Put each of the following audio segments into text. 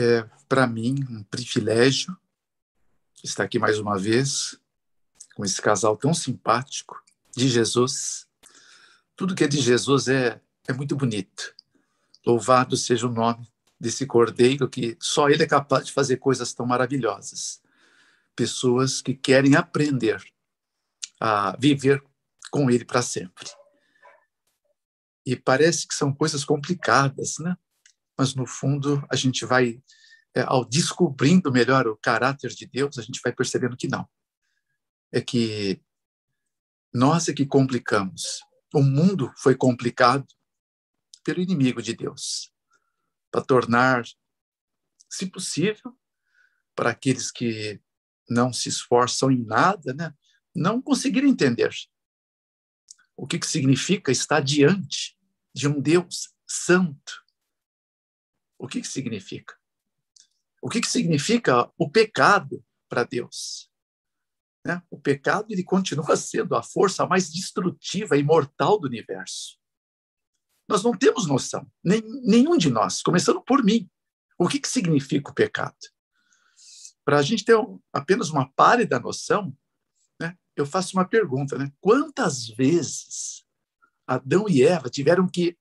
É, para mim, um privilégio estar aqui mais uma vez com esse casal tão simpático de Jesus. Tudo que é de Jesus é muito bonito. Louvado seja o nome desse Cordeiro, que só ele é capaz de fazer coisas tão maravilhosas. Pessoas que querem aprender a viver com ele para sempre. E parece que são coisas complicadas, né? Mas, no fundo, a gente vai, ao descobrindo melhor o caráter de Deus, a gente vai percebendo que não. É que nós é que complicamos. O mundo foi complicado pelo inimigo de Deus, para tornar, se possível, para aqueles que não se esforçam em nada, né, não conseguirem entender o que significa estar diante de um Deus santo. O que significa? O que significa o pecado para Deus? Né? O pecado ele continua sendo a força mais destrutiva e mortal do universo. Nós não temos noção, nenhum de nós, começando por mim, o que significa o pecado. Para a gente ter apenas uma pálida noção, né, eu faço uma pergunta, né? Quantas vezes Adão e Eva tiveram que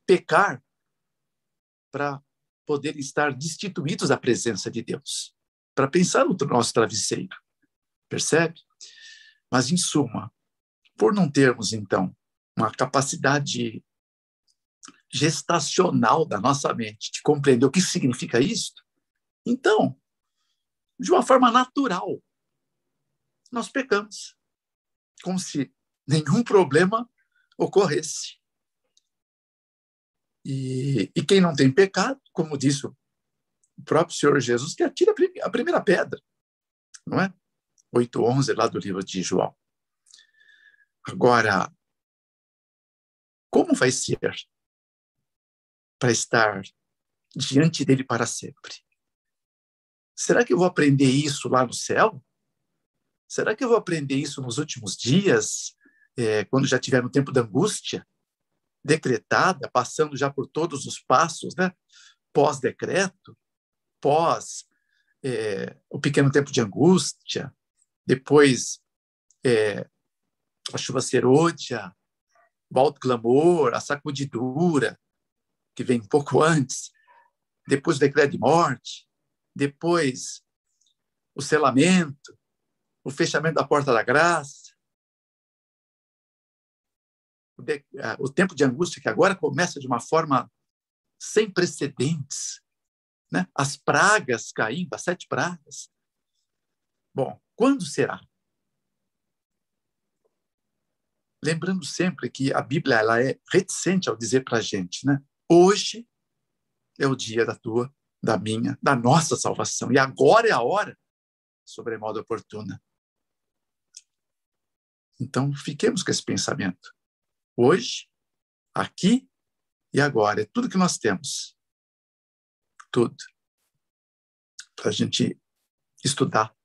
pecar para poderem estar destituídos da presença de Deus? Para pensar no nosso travesseiro, percebe? Mas, em suma, por não termos, então, uma capacidade gestacional da nossa mente de compreender o que significa isso, então, de uma forma natural, nós pecamos, como se nenhum problema ocorresse. E quem não tem pecado, como disse o próprio Senhor Jesus, que atira a primeira pedra, não é? 8:11 lá do livro de João. Agora, como vai ser para estar diante dele para sempre? Será que eu vou aprender isso lá no céu? Será que eu vou aprender isso nos últimos dias, quando já tiver no tempo da angústia decretada, passando já por todos os passos, né? Pós-decreto, pós o pequeno tempo de angústia, depois a chuva serôdia, o alto clamor, a sacudidura, que vem um pouco antes, depois o decreto de morte, depois o selamento, o fechamento da porta da graça, o tempo de angústia que agora começa de uma forma sem precedentes, né? As pragas caindo, as 7 pragas. Bom, quando será? Lembrando sempre que a Bíblia ela é reticente ao dizer para a gente, né? Hoje é o dia da tua, da minha, da nossa salvação. E agora é a hora sobremodo oportuna. Então, fiquemos com esse pensamento. Hoje, aqui e agora. É tudo que nós temos. Tudo. Para a gente estudar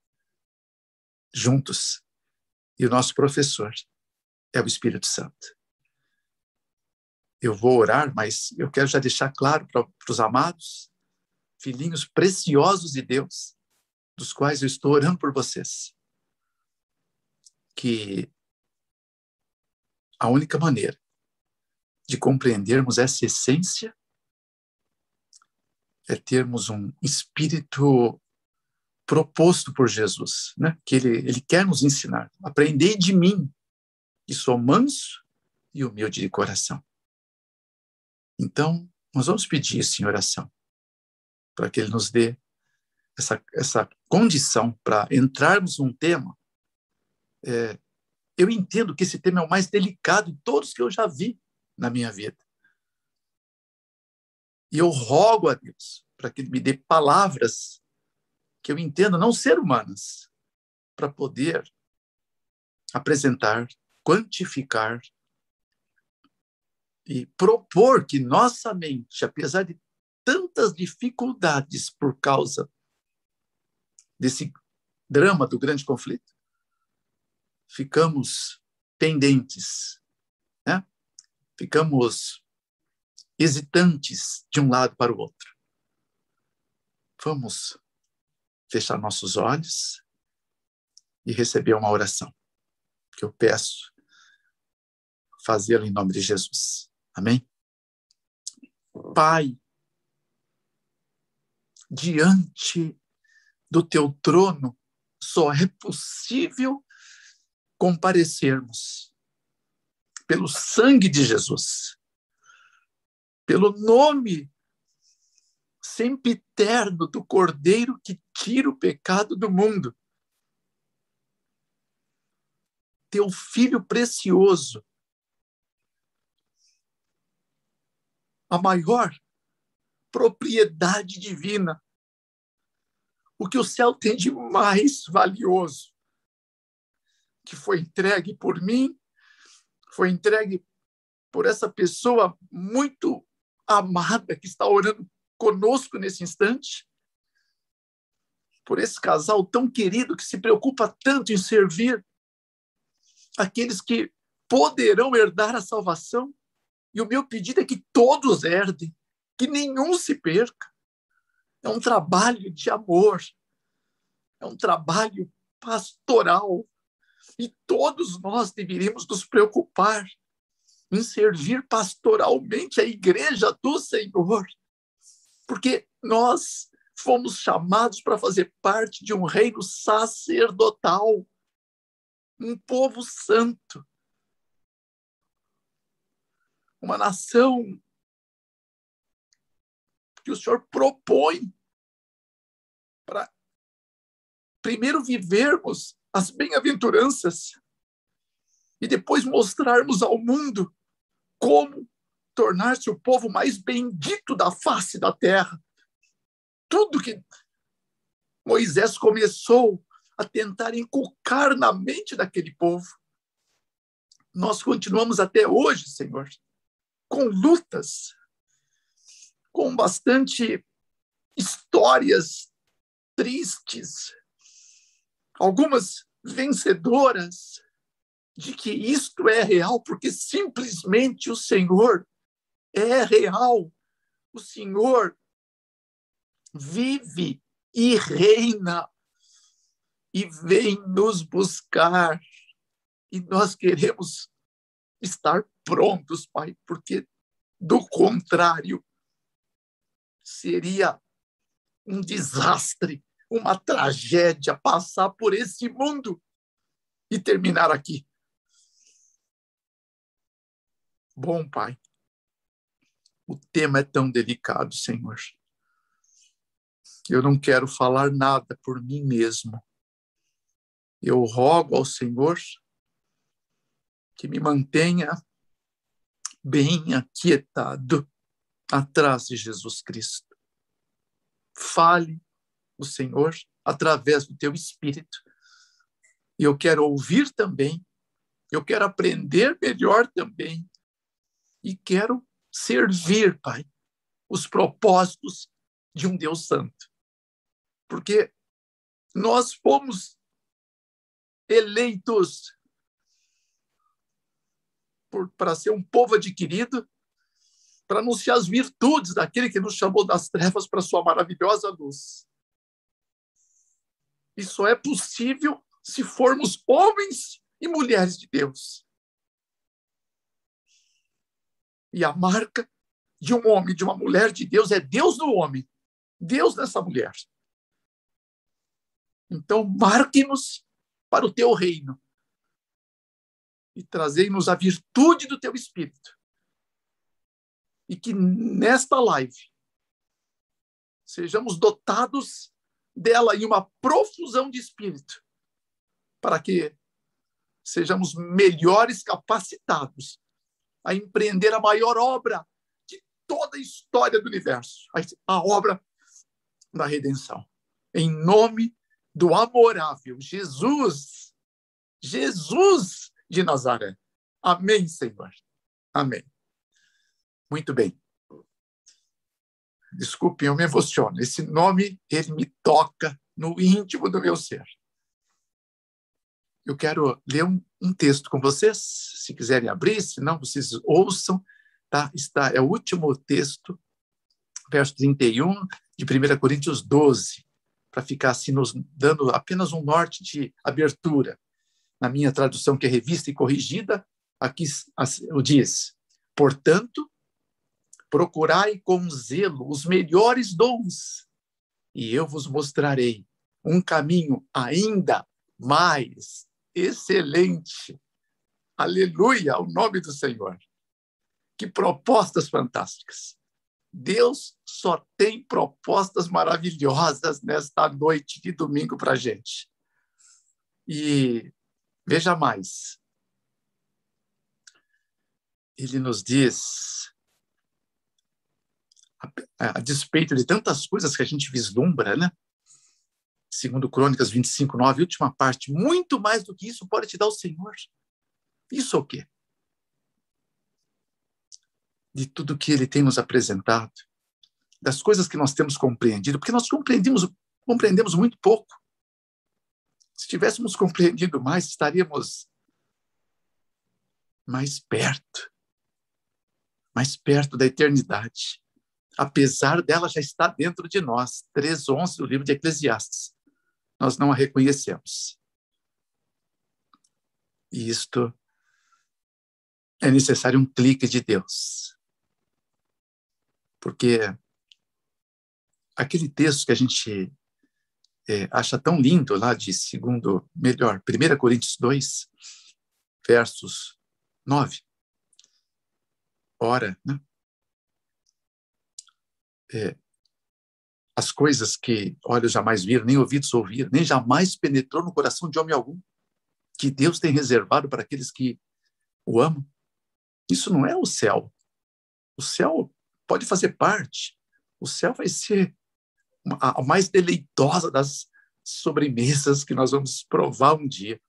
juntos. E o nosso professor é o Espírito Santo. Eu vou orar, mas eu quero já deixar claro para os amados, filhinhos preciosos de Deus, dos quais eu estou orando por vocês, que a única maneira de compreendermos essa essência é termos um espírito proposto por Jesus, né? Que ele quer nos ensinar. Aprendei de mim, que sou manso e humilde de coração. Então, nós vamos pedir isso em oração, para que ele nos dê essa condição para entrarmos num tema. Eu entendo que esse tema é o mais delicado de todos que eu já vi na minha vida. E eu rogo a Deus para que ele me dê palavras que eu entenda não ser humanas, para poder apresentar, quantificar e propor que nossa mente, apesar de tantas dificuldades por causa desse drama do grande conflito, ficamos pendentes, né? Ficamos hesitantes de um lado para o outro. Vamos fechar nossos olhos e receber uma oração que eu peço fazê-la em nome de Jesus. Amém? Pai, diante do teu trono só é possível comparecermos pelo sangue de Jesus, pelo nome sempiterno do Cordeiro que tira o pecado do mundo. Teu Filho precioso, a maior propriedade divina, o que o céu tem de mais valioso, que foi entregue por mim, foi entregue por essa pessoa muito amada que está orando conosco nesse instante, por esse casal tão querido que se preocupa tanto em servir aqueles que poderão herdar a salvação. E o meu pedido é que todos herdem, que nenhum se perca. É um trabalho de amor, é um trabalho pastoral, e todos nós deveríamos nos preocupar em servir pastoralmente a igreja do Senhor, porque nós fomos chamados para fazer parte de um reino sacerdotal, um povo santo, uma nação que o Senhor propõe para primeiro vivermos as bem-aventuranças e depois mostrarmos ao mundo como tornar-se o povo mais bendito da face da terra. Tudo que Moisés começou a tentar inculcar na mente daquele povo, nós continuamos até hoje, Senhor, com lutas, com bastante histórias tristes, algumas vencedoras, de que isto é real, porque simplesmente o Senhor é real. O Senhor vive e reina e vem nos buscar. E nós queremos estar prontos, Pai, porque do contrário seria um desastre, uma tragédia passar por esse mundo e terminar aqui. Bom, Pai, o tema é tão delicado, Senhor. Eu não quero falar nada por mim mesmo. Eu rogo ao Senhor que me mantenha bem aquietado atrás de Jesus Cristo. Fale o Senhor através do teu Espírito. E eu quero ouvir também, eu quero aprender melhor também, e quero servir, Pai, os propósitos de um Deus Santo. Porque nós fomos eleitos para ser um povo adquirido, para anunciar as virtudes daquele que nos chamou das trevas para a sua maravilhosa luz. E só é possível se formos homens e mulheres de Deus. E a marca de um homem, de uma mulher de Deus, é Deus no homem, Deus nessa mulher. Então, marque-nos para o teu reino e trazei-nos a virtude do teu Espírito. E que nesta live sejamos dotados dela em uma profusão de Espírito, para que sejamos melhores capacitados a empreender a maior obra de toda a história do universo, a obra da redenção. Em nome do amorável Jesus de Nazaré. Amém, Senhor. Amém. Muito bem. Desculpem, eu me emociono. Esse nome, ele me toca no íntimo do meu ser. Eu quero ler um texto com vocês, se quiserem abrir, se não, vocês ouçam. Tá? É o último texto, verso 31, de 1 Coríntios 12, para ficar assim nos dando apenas um norte de abertura. Na minha tradução, que é revista e corrigida, aqui diz: portanto, procurai com zelo os melhores dons, e eu vos mostrarei um caminho ainda mais excelente. Aleluia, ao nome do Senhor. Que propostas fantásticas. Deus só tem propostas maravilhosas nesta noite de domingo para a gente. E veja mais. Ele nos diz, a despeito de tantas coisas que a gente vislumbra, né? Segundo Crônicas 25, 9, última parte, muito mais do que isso pode te dar o Senhor. Isso é o quê? De tudo que Ele tem nos apresentado, das coisas que nós temos compreendido, porque nós compreendemos muito pouco. Se tivéssemos compreendido mais, estaríamos mais perto da eternidade. Apesar dela já estar dentro de nós. 3:11 do livro de Eclesiastes. Nós não a reconhecemos. E isto é necessário um clique de Deus. Porque aquele texto que a gente acha tão lindo lá de 1 Coríntios 2, versos 9. Ora, né? As coisas que olhos jamais viram, nem ouvidos ouviram, nem jamais penetrou no coração de homem algum, que Deus tem reservado para aqueles que o amam. Isso não é o céu. O céu pode fazer parte. O céu vai ser a mais deleitosa das sobremesas que nós vamos provar um dia.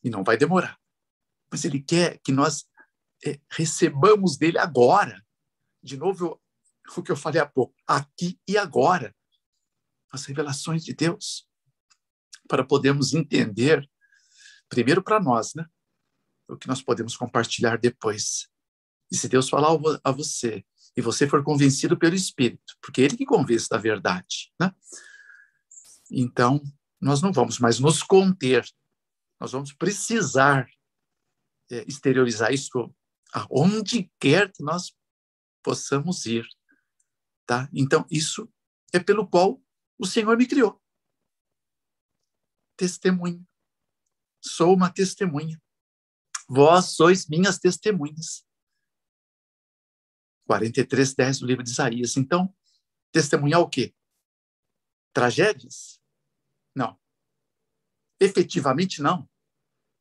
E não vai demorar. Mas Ele quer que nós recebamos dele agora. De novo, o que eu falei há pouco. Aqui e agora. As revelações de Deus. Para podermos entender, primeiro para nós, né? O que nós podemos compartilhar depois. E se Deus falar a você, e você for convencido pelo Espírito, porque é Ele que convence da verdade, né? Então, nós não vamos mais nos conter, nós vamos precisar exteriorizar isso aonde quer que nós possamos ir, tá? Então, isso é pelo qual o Senhor me criou. Testemunha. Sou uma testemunha. Vós sois minhas testemunhas. 43:10 do livro de Isaías. Então, testemunhar o quê? Tragédias? Não. Efetivamente, não.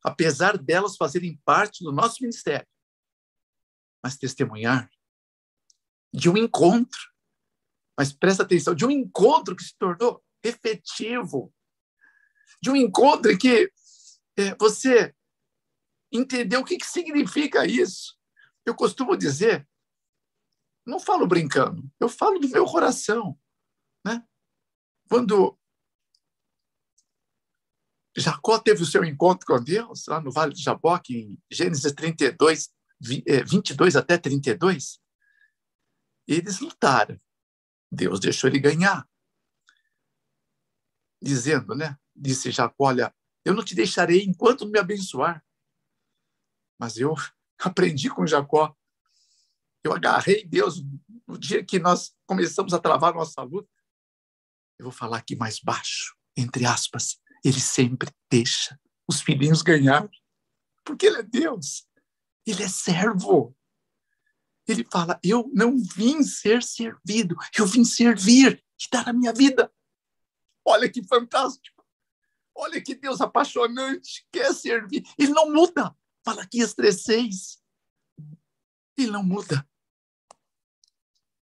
Apesar delas fazerem parte do nosso ministério. Mas testemunhar de um encontro. Mas presta atenção, de um encontro que se tornou efetivo. De um encontro em que você entendeu o que significa isso. Eu costumo dizer, não falo brincando, eu falo do meu coração, né? Quando Jacó teve o seu encontro com Deus, lá no Vale de Jaboque, em Gênesis 32, 22 até 32, eles lutaram. Deus deixou ele ganhar. Dizendo, né? Disse Jacó, olha, eu não te deixarei enquanto não me abençoar. Mas eu aprendi com Jacó. Eu agarrei Deus no dia que nós começamos a travar nossa luta. Eu vou falar aqui mais baixo, entre aspas. Ele sempre deixa os filhinhos ganhar. Porque Ele é Deus. Ele é servo. Ele fala, eu não vim ser servido. Eu vim servir e dar a minha vida. Olha que fantástico. Olha que Deus apaixonante. Quer servir. Ele não muda. Malaquias 3:6. Ele não muda.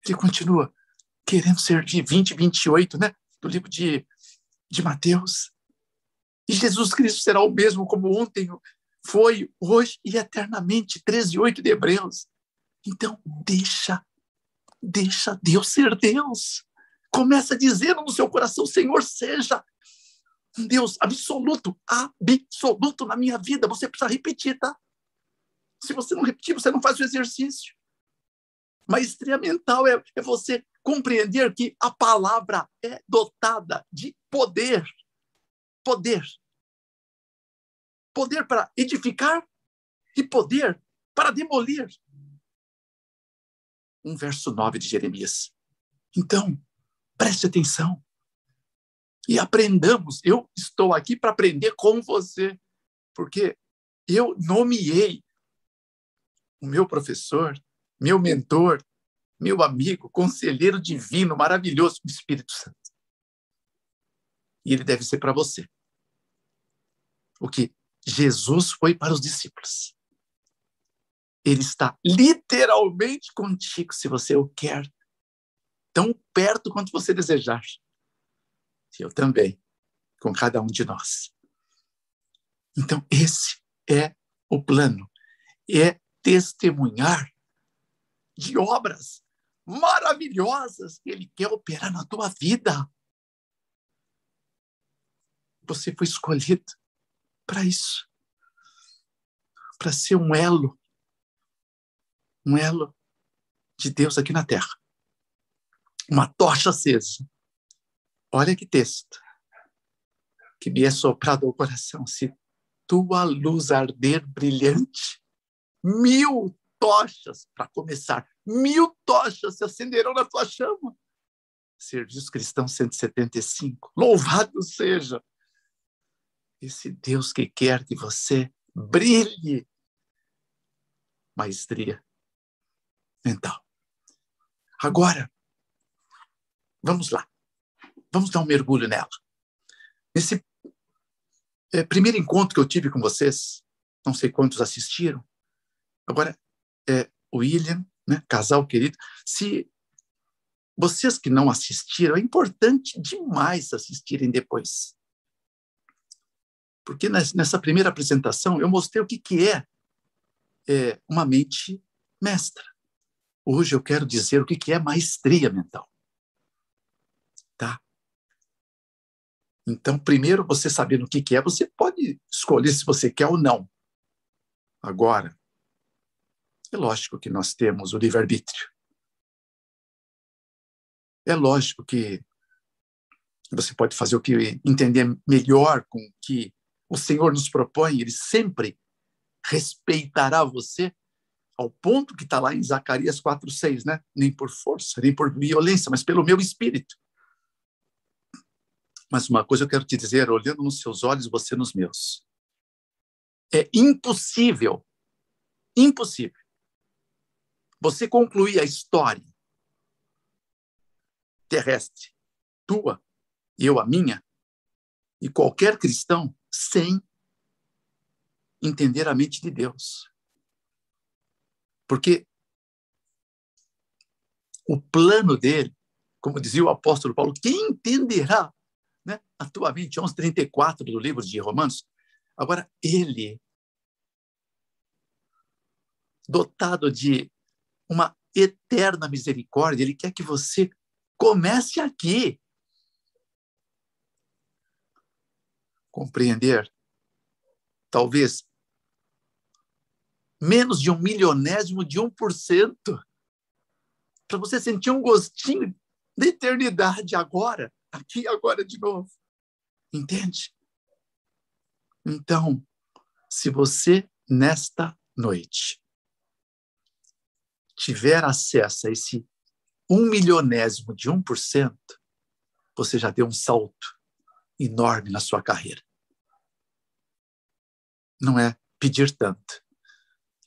Ele continua querendo servir. 20:28, né? Do livro de Mateus. E Jesus Cristo será o mesmo como ontem, foi, hoje e eternamente. 13:8 de Hebreus. Então, deixa Deus ser Deus. Começa dizendo no seu coração, Senhor, seja um Deus absoluto na minha vida. Você precisa repetir, tá? Se você não repetir, você não faz o exercício. Maestria mental é você compreender que a palavra é dotada de poder. Poder. Poder para edificar e poder para demolir. Verso 9 de Jeremias. Então, preste atenção e aprendamos. Eu estou aqui para aprender com você, porque eu nomeei o meu professor, meu mentor, meu amigo, conselheiro divino, maravilhoso, o Espírito Santo. E ele deve ser para você o que Jesus foi para os discípulos. Ele está literalmente contigo, se você o quer, tão perto quanto você desejar. E eu também, com cada um de nós. Então, esse é o plano. É testemunhar de obras maravilhosas que ele quer operar na tua vida. Você foi escolhido para isso. Para ser um elo de Deus aqui na terra. Uma tocha acesa. Olha que texto que me é soprado ao coração. Se tua luz arder brilhante, 1000 tochas, para começar, 1000 tochas se acenderão na tua chama. Serviço Cristão 175. Louvado seja esse Deus que quer que você brilhe. Maestria mental. Agora, vamos lá. Vamos dar um mergulho nela. Nesse primeiro encontro que eu tive com vocês, não sei quantos assistiram, agora, William, né, casal querido, se vocês que não assistiram, é importante demais assistirem depois. Porque nessa primeira apresentação eu mostrei o que é uma mente mestra. Hoje eu quero dizer o que é maestria mental. Tá? Então, primeiro, você sabendo o que é, você pode escolher se você quer ou não. Agora, é lógico que nós temos o livre-arbítrio. É lógico que você pode fazer o que entender melhor com o que o Senhor nos propõe. Ele sempre respeitará você ao ponto que está lá em Zacarias 4:6, né? Nem por força, nem por violência, mas pelo meu espírito. Mas uma coisa eu quero te dizer, olhando nos seus olhos, você nos meus. É impossível você concluir a história terrestre, tua, eu a minha, e qualquer cristão, sem entender a mente de Deus. Porque o plano dele, como dizia o apóstolo Paulo, quem entenderá, né, a tua mente? 11:34 do livro de Romanos. Agora, ele, dotado de uma eterna misericórdia, ele quer que você comece aqui. Compreender, talvez, menos de 1/1000º de 1%, para você sentir um gostinho da eternidade agora, aqui agora de novo. Entende? Então, se você, nesta noite, tiver acesso a esse 1/1000º de 1%, você já deu um salto enorme na sua carreira. Não é pedir tanto.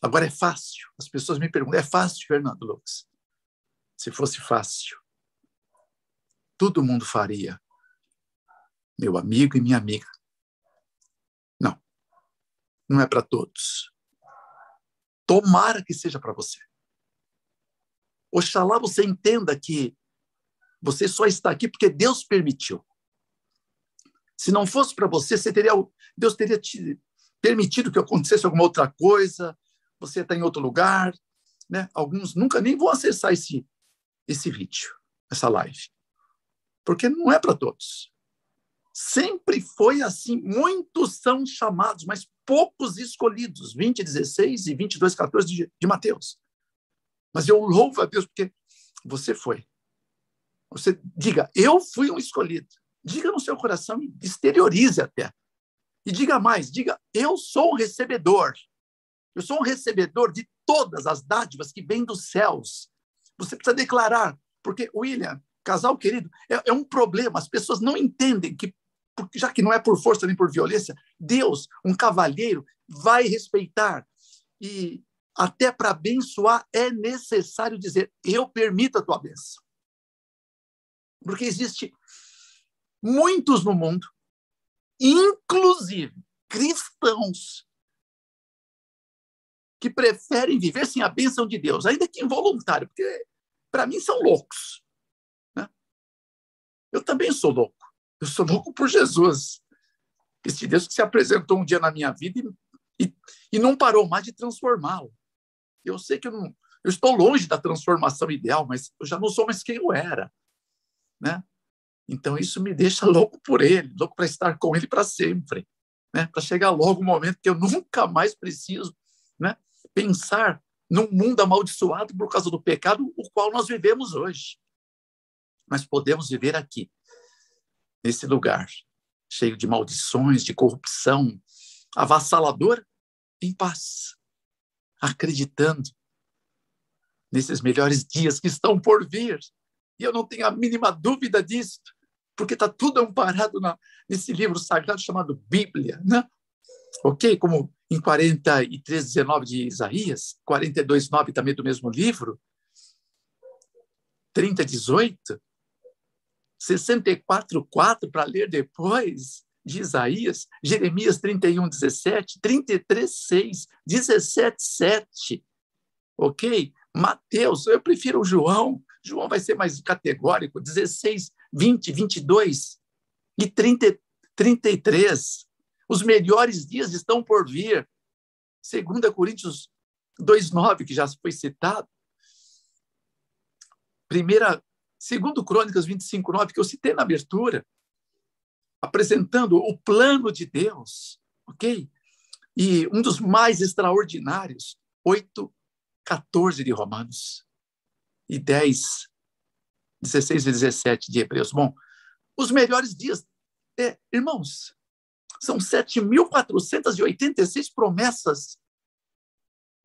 Agora é fácil. As pessoas me perguntam, é fácil, Fernando Lucas? Se fosse fácil, todo mundo faria. Meu amigo e minha amiga. Não. Não é para todos. Tomara que seja para você. Oxalá você entenda que você só está aqui porque Deus permitiu. Se não fosse para você, Deus teria te permitido que acontecesse alguma outra coisa, você está em outro lugar, né? Alguns nunca nem vão acessar esse vídeo, essa live, porque não é para todos. Sempre foi assim. Muitos são chamados, mas poucos escolhidos. 20:16 e 22:14 de Mateus. Mas eu louvo a Deus porque você foi. Você diga, eu fui um escolhido. Diga no seu coração, exteriorize até. E diga mais, diga, eu sou um recebedor. Eu sou um recebedor de todas as dádivas que vêm dos céus. Você precisa declarar, porque, William, casal querido, é um problema. As pessoas não entendem que, já que não é por força nem por violência, Deus, um cavalheiro, vai respeitar. E até para abençoar é necessário dizer, eu permito a tua bênção. Porque existe muitos no mundo, inclusive cristãos, que preferem viver sem a bênção de Deus, ainda que involuntário, porque para mim são loucos. Né? Eu também sou louco. Eu sou louco por Jesus. Esse Deus que se apresentou um dia na minha vida e não parou mais de transformá-lo. Eu sei que eu estou longe da transformação ideal, mas eu já não sou mais quem eu era. Né? Então isso me deixa louco por ele, louco para estar com ele para sempre. Né? Para chegar logo o momento que eu nunca mais preciso, né, pensar num mundo amaldiçoado por causa do pecado, o qual nós vivemos hoje. Mas podemos viver aqui, nesse lugar, cheio de maldições, de corrupção, avassalador, em paz, acreditando nesses melhores dias que estão por vir. E eu não tenho a mínima dúvida disso, porque está tudo amparado nesse livro sagrado chamado Bíblia, né? Ok? Como em 43:19 de Isaías, 42:9 também do mesmo livro, 30:18, 64:4 para ler depois de Isaías, Jeremias 31:17, 33:6, 17:7, ok? Mateus, eu prefiro o João vai ser mais categórico, 16, 20, 22 e 30, 33. Os melhores dias estão por vir. 2 Coríntios 2:9, que já foi citado. 2 Crônicas 25:9, que eu citei na abertura, apresentando o plano de Deus, ok? E um dos mais extraordinários, 8:14 de Romanos e 10, 16 e 17 de Hebreus. Bom, os melhores dias, irmãos, são 7.486 promessas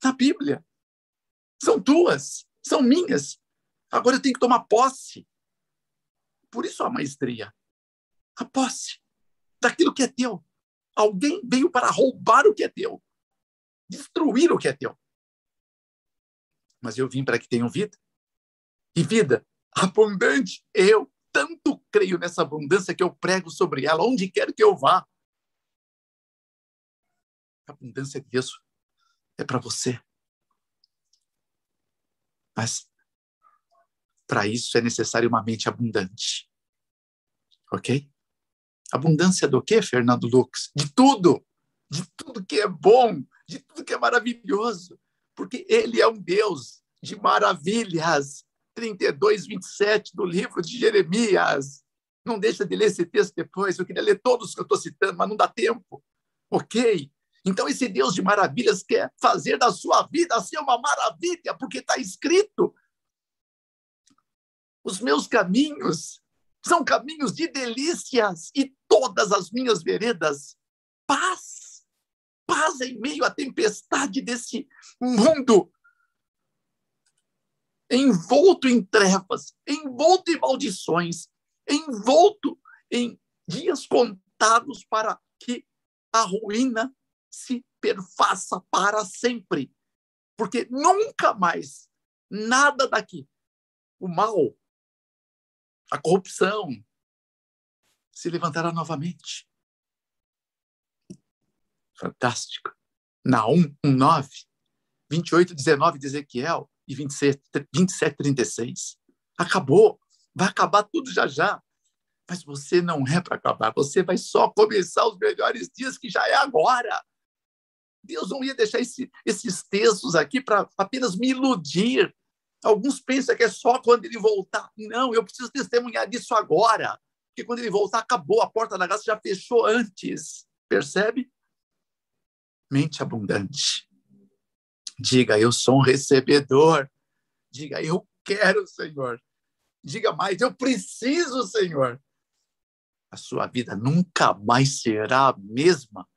na Bíblia. São tuas, são minhas. Agora eu tenho que tomar posse. Por isso a maestria. A posse daquilo que é teu. Alguém veio para roubar o que é teu. Destruir o que é teu. Mas eu vim para que tenham vida. E vida abundante. Eu tanto creio nessa abundância que eu prego sobre ela, onde quer que eu vá. A abundância de Deus é para você. Mas para isso é necessário uma mente abundante. Ok? Abundância do quê, Fernando Lux? De tudo que é bom, de tudo que é maravilhoso. Porque ele é um Deus de maravilhas. 32:27 do livro de Jeremias. Não deixa de ler esse texto depois. Eu queria ler todos que eu estou citando, mas não dá tempo. Ok? Então, esse Deus de maravilhas quer fazer da sua vida ser uma maravilha, porque está escrito: os meus caminhos são caminhos de delícias e todas as minhas veredas, paz. Paz em meio à tempestade desse mundo envolto em trevas, envolto em maldições, envolto em dias contados para que a ruína se perfaça para sempre. Porque nunca mais nada daqui, o mal, a corrupção, se levantará novamente. Fantástico. Naum 1:9, 28:19 de Ezequiel e 27:36. Acabou. Vai acabar tudo já já. Mas você não é para acabar. Você vai só começar os melhores dias, que já é agora. Deus não ia deixar esses textos aqui para apenas me iludir. Alguns pensam que é só quando ele voltar. Não, eu preciso testemunhar disso agora. Porque quando ele voltar, acabou. A porta da graça já fechou antes. Percebe? Mente abundante. Diga, eu sou um recebedor. Diga, eu quero, Senhor. Diga mais, eu preciso, Senhor. A sua vida nunca mais será a mesma.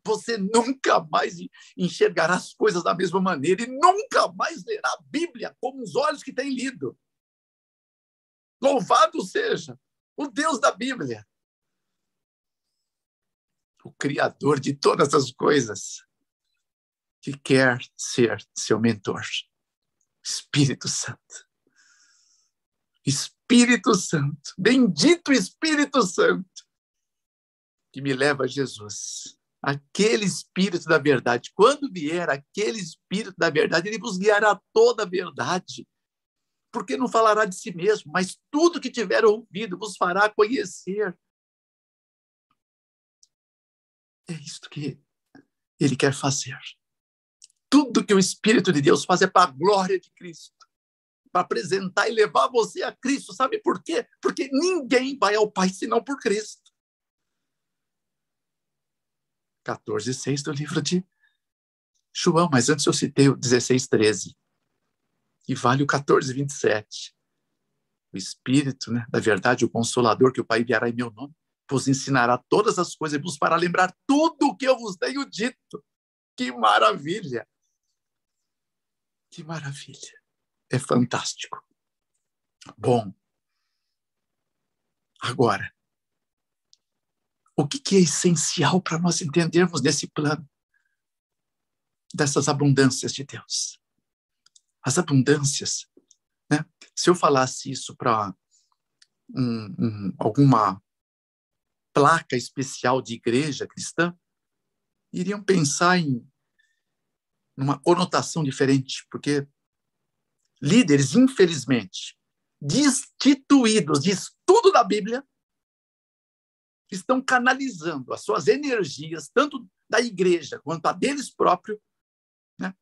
Você nunca mais enxergará as coisas da mesma maneira e nunca mais lerá a Bíblia como os olhos que tem lido. Louvado seja o Deus da Bíblia, o Criador de todas as coisas, que quer ser seu mentor. Espírito Santo. Espírito Santo. Bendito Espírito Santo, que me leva a Jesus. Aquele Espírito da verdade. Quando vier aquele Espírito da verdade, ele vos guiará a toda a verdade. Porque não falará de si mesmo, mas tudo que tiver ouvido vos fará conhecer. É isto que ele quer fazer. Tudo que o Espírito de Deus faz é para a glória de Cristo, para apresentar e levar você a Cristo. Sabe por quê? Porque ninguém vai ao Pai senão por Cristo. 14:6 do livro de João, mas antes eu citei o 16:13. E vale o 14:27. O Espírito, né, da verdade, o Consolador que o Pai enviará em meu nome, vos ensinará todas as coisas e vos fará lembrar tudo o que eu vos tenho dito. Que maravilha! Que maravilha! É fantástico. Bom, agora, o que é essencial para nós entendermos nesse plano dessas abundâncias de Deus? As abundâncias, né? Se eu falasse isso para alguma placa especial de igreja cristã, iriam pensar numa conotação diferente, porque líderes, infelizmente, destituídos de estudo da Bíblia, estão canalizando as suas energias, tanto da igreja quanto a deles próprios, né?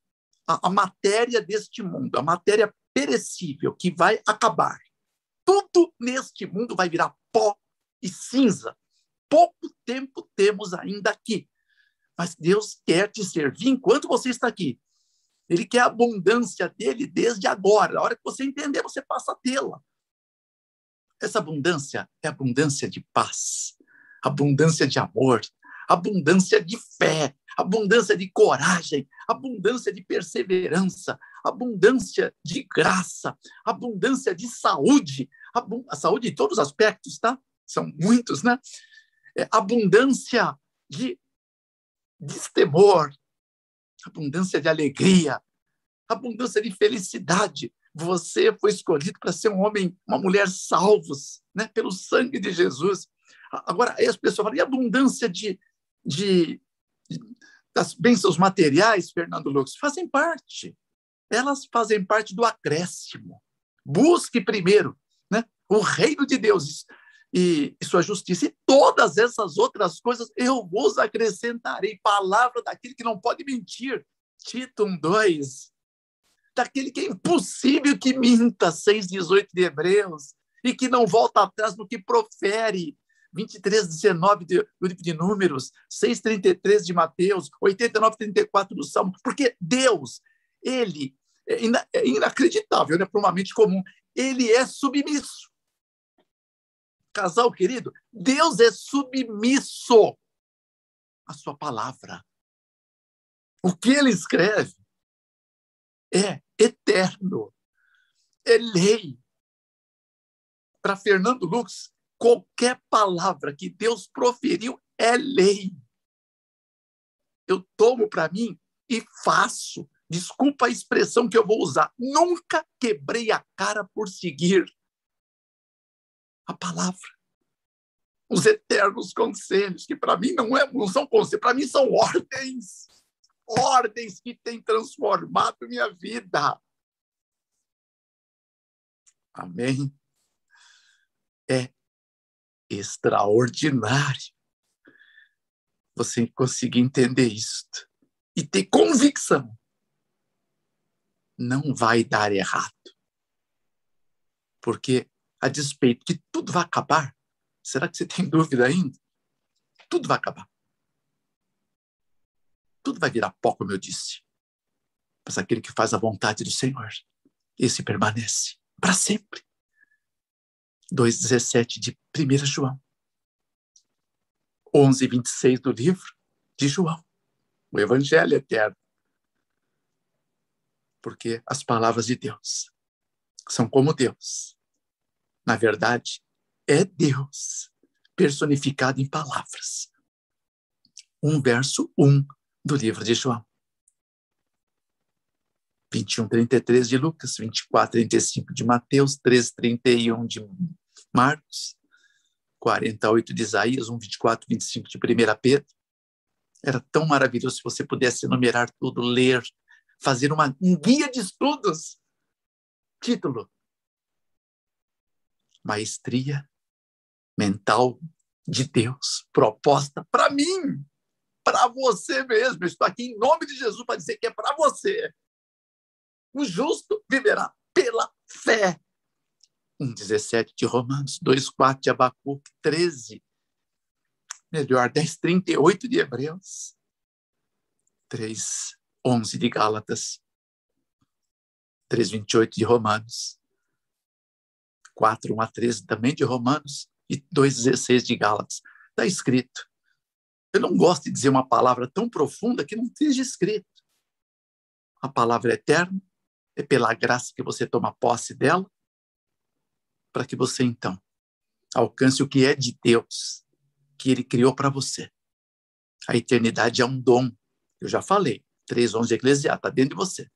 A matéria deste mundo, a matéria perecível que vai acabar. Tudo neste mundo vai virar pó e cinza. Pouco tempo temos ainda aqui, mas Deus quer te servir enquanto você está aqui. Ele quer a abundância dele desde agora. A hora que você entender, você passa a tê-la. Essa abundância é abundância de paz, abundância de amor, abundância de fé, abundância de coragem, abundância de perseverança, abundância de graça, abundância de saúde, a saúde em todos os aspectos, tá? São muitos, né? Abundância de destemor, abundância de alegria, abundância de felicidade. Você foi escolhido para ser um homem, uma mulher salvos, né, pelo sangue de Jesus. Agora, aí as pessoas falam, e abundância das bênçãos materiais, Fernando Lucas? Fazem parte. Elas fazem parte do acréscimo. Busque primeiro, né, o reino de Deus e sua justiça, e todas essas outras coisas eu vos acrescentarei. Palavra daquele que não pode mentir. Tito 1:2. Daquele que é impossível que minta, 6:18 de Hebreus, e que não volta atrás no que profere, 23:19 do livro de Números, 6:33 de Mateus, 89:34 do Salmo, porque Deus, ele é inacreditável, né, para uma mente comum, ele é submisso. Casal querido, Deus é submisso à sua palavra. O que ele escreve é eterno, é lei. Para Fernando Lucas, qualquer palavra que Deus proferiu é lei. Eu tomo para mim e faço. Desculpa a expressão que eu vou usar. Nunca quebrei a cara por seguir a palavra. Os eternos conselhos, que para mim não são conselhos, para mim são ordens. Ordens que têm transformado minha vida. Amém? É extraordinário você conseguir entender isto e ter convicção. Não vai dar errado. Porque, a despeito que tudo vai acabar, será que você tem dúvida ainda? Tudo vai acabar. Tudo vai virar pó, como eu disse. Mas aquele que faz a vontade do Senhor, esse permanece para sempre. 2,17 de 1 João. 11,26 do livro de João. O Evangelho eterno. Porque as palavras de Deus são como Deus. Na verdade, é Deus personificado em palavras. 1 verso 1 do livro de João. 21:33 de Lucas, 24:35 de Mateus, 13:31 de Marcos, 48 de Isaías, 1:24-25 de 1 Pedro. Era tão maravilhoso se você pudesse enumerar tudo, ler, fazer um guia de estudos. Título: Maestria Mental de Deus, proposta para mim, para você mesmo. Eu estou aqui em nome de Jesus para dizer que é para você. O justo viverá pela fé. 1,17 de Romanos, 2,4 de Abacuque, 10,38 de Hebreus, 3,11 de Gálatas, 3,28 de Romanos, 4:1-13 também de Romanos e 2,16 de Gálatas. Está escrito. Eu não gosto de dizer uma palavra tão profunda que não esteja escrito. A palavra é eterna, é pela graça que você toma posse dela, para que você, então, alcance o que é de Deus, que Ele criou para você. A eternidade é um dom. Eu já falei, 3:11 de Eclesiastes, está dentro de você.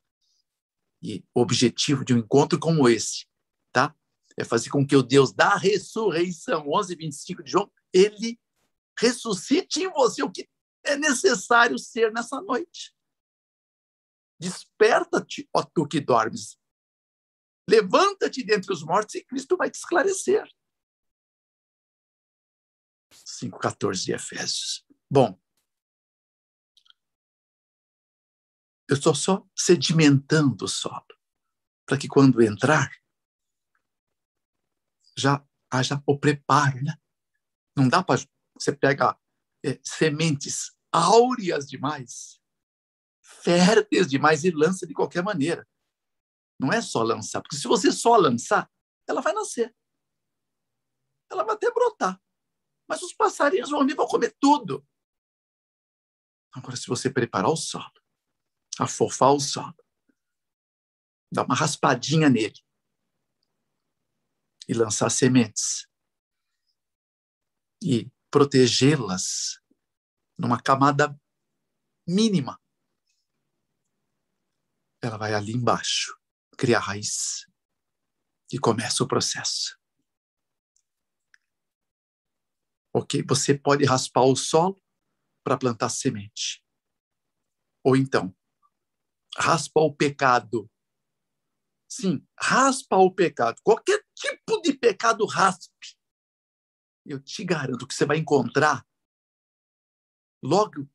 E o objetivo de um encontro como esse, tá? É fazer com que o Deus da ressurreição, 11:25 de João, Ele ressuscite em você o que é necessário ser nessa noite. Desperta-te, ó tu que dormes. Levanta-te dentre os mortos e Cristo vai te esclarecer. 5:14 de Efésios. Bom, eu estou só sedimentando o solo, para que quando entrar, já haja o preparo, né? Não dá para você pegar sementes áureas demais, férteis demais e lança de qualquer maneira. Não é só lançar, porque se você só lançar, ela vai nascer. Ela vai até brotar. Mas os passarinhos vão vir, vão comer tudo. Agora, se você preparar o solo, afofar o solo, dar uma raspadinha nele e lançar sementes e protegê-las numa camada mínima, ela vai ali embaixo criar raiz e começa o processo. Ok? Você pode raspar o solo para plantar semente. Ou então, raspa o pecado. Sim, raspa o pecado. Qualquer tipo de pecado, raspe. Eu te garanto que você vai encontrar, logo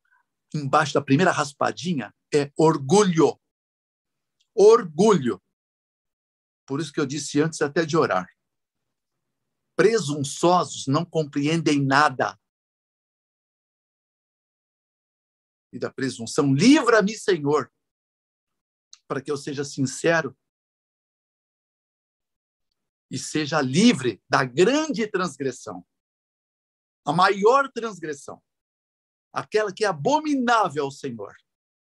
embaixo da primeira raspadinha, é orgulho. Orgulho. Por isso que eu disse antes até de orar. Presunçosos não compreendem nada. E da presunção, livra-me, Senhor, para que eu seja sincero e seja livre da grande transgressão. A maior transgressão. Aquela que é abominável ao Senhor.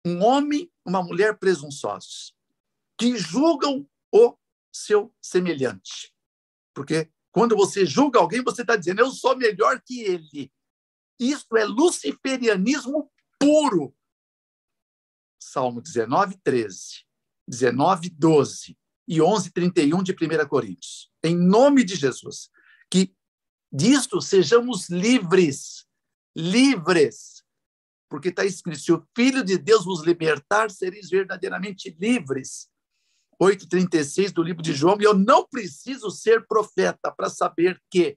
Um homem, uma mulher presunçosos, que julgam o seu semelhante. Porque quando você julga alguém, você está dizendo, eu sou melhor que ele. Isso é luciferianismo puro. Salmo 19:13, 19:12 e 11:31 de 1 Coríntios. Em nome de Jesus, que disto sejamos livres, livres, porque está escrito, se o Filho de Deus vos libertar, sereis verdadeiramente livres. 8:36 do livro de João, e eu não preciso ser profeta para saber que,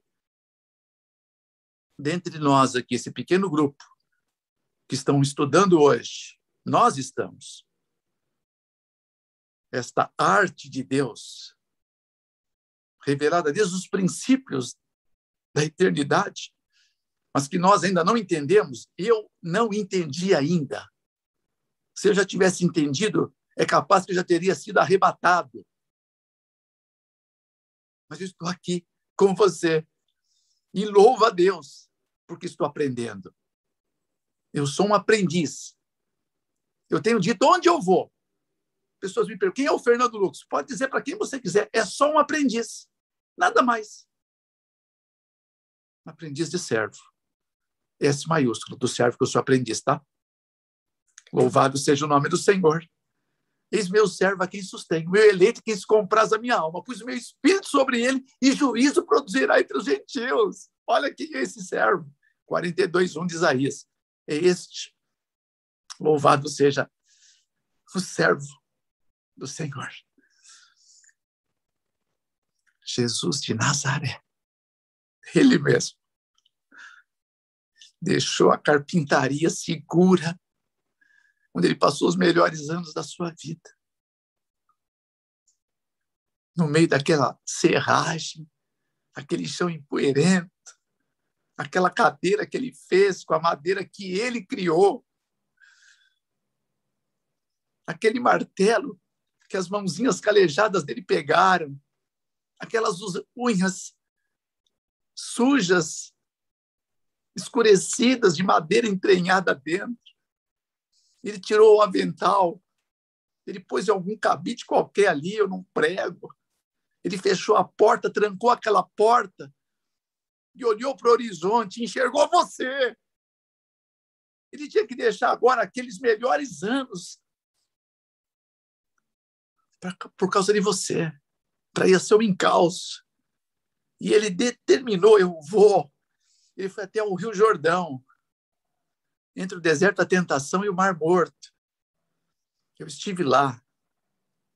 dentre nós aqui, esse pequeno grupo que estão estudando hoje, nós estamos. Esta arte de Deus, revelada desde os princípios da eternidade, mas que nós ainda não entendemos, eu não entendi ainda. Se eu já tivesse entendido, é capaz que eu já teria sido arrebatado. Mas eu estou aqui com você. E louva a Deus, porque estou aprendendo. Eu sou um aprendiz. Eu tenho dito onde eu vou. Pessoas me perguntam, quem é o Fernando Lucas? Pode dizer para quem você quiser, é só um aprendiz. Nada mais. Um aprendiz de servo. S maiúsculo, do servo que eu sou aprendiz, tá? Louvado seja o nome do Senhor. Eis meu servo a quem sustém, meu eleito quem se compraz a minha alma. Pus o meu espírito sobre ele e juízo produzirá entre os gentios. Olha quem é esse servo. 42:1 de Isaías. É este. Louvado seja o servo do Senhor. Jesus de Nazaré. Ele mesmo. Deixou a carpintaria segura, onde ele passou os melhores anos da sua vida. No meio daquela serragem, aquele chão empoeirento, aquela cadeira que ele fez com a madeira que ele criou, aquele martelo que as mãozinhas calejadas dele pegaram, aquelas unhas sujas, escurecidas, de madeira entranhada dentro. Ele tirou o avental, ele pôs em algum cabide qualquer ali, ou num prego. Ele fechou a porta, trancou aquela porta e olhou para o horizonte, enxergou você. Ele tinha que deixar agora aqueles melhores anos por causa de você, para ir a seu encalço. E ele determinou, eu vou. Ele foi até o Rio Jordão, entre o deserto da tentação e o Mar Morto. Eu estive lá.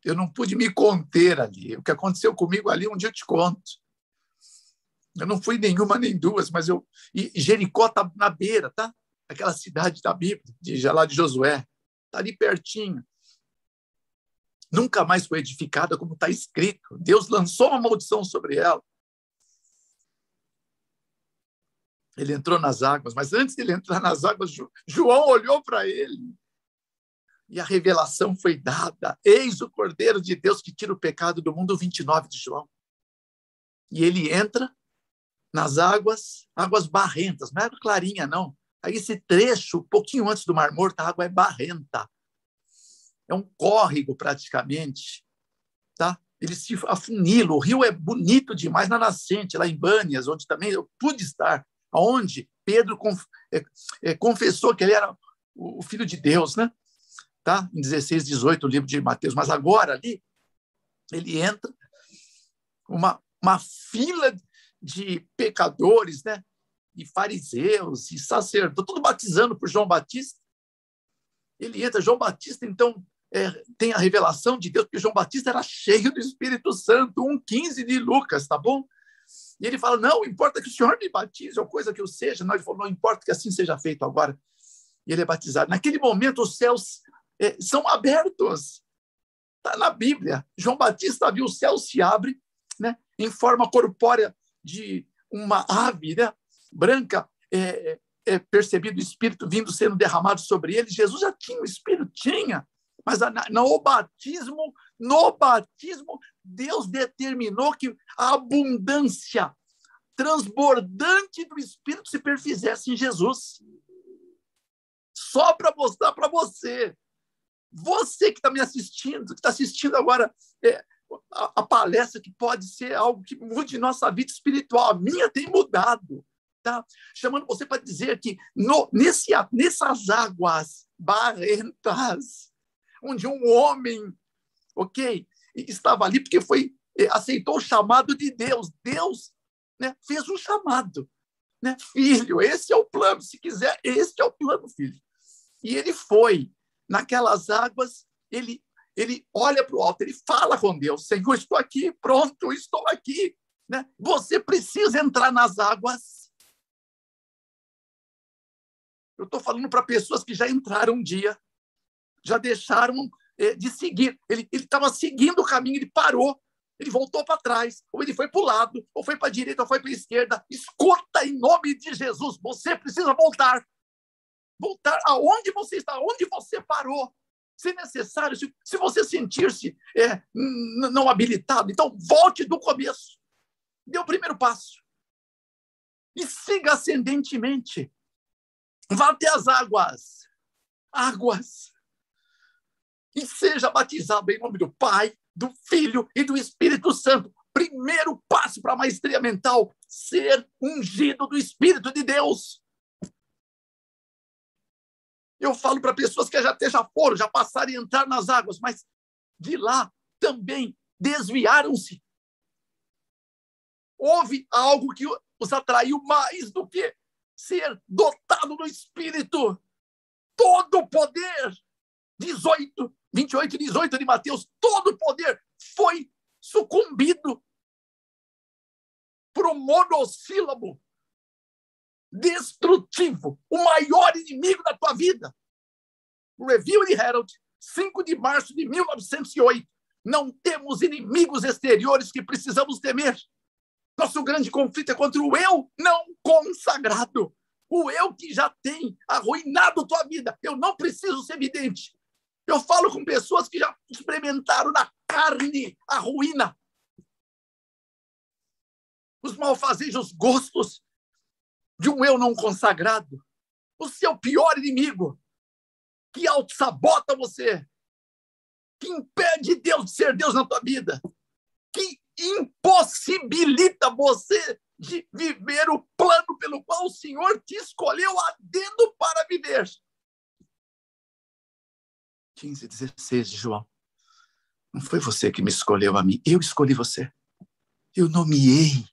Eu não pude me conter ali. O que aconteceu comigo ali, um dia eu te conto. Eu não fui nenhuma nem duas, mas eu... E Jericó está na beira, tá? Aquela cidade da Bíblia, lá de Josué. Está ali pertinho. Nunca mais foi edificada como está escrito. Deus lançou uma maldição sobre ela. Ele entrou nas águas, mas antes de ele entrar nas águas, João olhou para ele. E a revelação foi dada. Eis o Cordeiro de Deus que tira o pecado do mundo, 29 de João. E ele entra nas águas barrentas, não é clarinha, não. Aí esse trecho, um pouquinho antes do Mar Morto, a água é barrenta. É um córrego, praticamente. Tá? Ele se afunila. O rio é bonito demais na nascente, lá em Bânias, onde também eu pude estar, onde Pedro confessou que ele era o Filho de Deus, né? Tá? Em 16:18, o livro de Mateus. Mas agora ali, ele entra uma fila de pecadores, né? E fariseus, e sacerdotes, tudo batizando por João Batista. Ele entra, João Batista, então, tem a revelação de Deus, porque João Batista era cheio do Espírito Santo, 1:15 de Lucas, tá bom? E ele fala, não importa que o Senhor me batize, ou coisa que eu seja. Não, ele falou, não importa que assim seja feito agora. E ele é batizado. Naquele momento, os céus são abertos. Está na Bíblia. João Batista viu o céu se abre, né, em forma corpórea de uma ave, né, branca, percebido o Espírito vindo, sendo derramado sobre ele. Jesus já tinha o Espírito, tinha. Mas no batismo, Deus determinou que a abundância transbordante do Espírito se perfizesse em Jesus. Só para mostrar para você que está me assistindo, que está assistindo agora a palestra, que pode ser algo que mude nossa vida espiritual. A minha tem mudado. Tá? Chamando você para dizer que nessas águas barrentas, onde um homem, estava ali porque aceitou o chamado de Deus. Deus, né, fez um chamado. Né? Filho, esse é o plano. Se quiser, esse é o plano, filho. E ele foi. Naquelas águas, ele olha para o alto, ele fala com Deus, Senhor, estou aqui, pronto, estou aqui. Né? Você precisa entrar nas águas. Eu estou falando para pessoas que já entraram um dia, já deixaram de seguir. Ele estava seguindo o caminho, ele parou, ele voltou para trás, ou ele foi para o lado, ou foi para a direita, ou foi para a esquerda. Escuta, em nome de Jesus, você precisa voltar. Voltar aonde você está, onde você parou. Se necessário, se você sentir-se não habilitado, então volte do começo. Dê o primeiro passo. E siga ascendentemente. Vá até as águas. Águas. E seja batizado em nome do Pai, do Filho e do Espírito Santo. Primeiro passo para a maestria mental, ser ungido do Espírito de Deus. Eu falo para pessoas que até já foram, já passaram e entrar nas águas, mas de lá também desviaram-se. Houve algo que os atraiu mais do que ser dotado do Espírito. Todo o poder, 28 e 18 de Mateus, todo o poder foi sucumbido por um monossílabo destrutivo, o maior inimigo da tua vida. Review and Herald, 5 de março de 1908. Não temos inimigos exteriores que precisamos temer. Nosso grande conflito é contra o eu não consagrado. O eu que já tem arruinado tua vida. Eu não preciso ser vidente. Eu falo com pessoas que já experimentaram na carne a ruína. Os malfazejos gostos de um eu não consagrado. O seu pior inimigo, que auto-sabota você, que impede Deus de ser Deus na tua vida, que impossibilita você de viver o plano pelo qual o Senhor te escolheu a dedo para viver. 15:16 de João. Não foi você que me escolheu a mim, eu escolhi você. Eu nomeei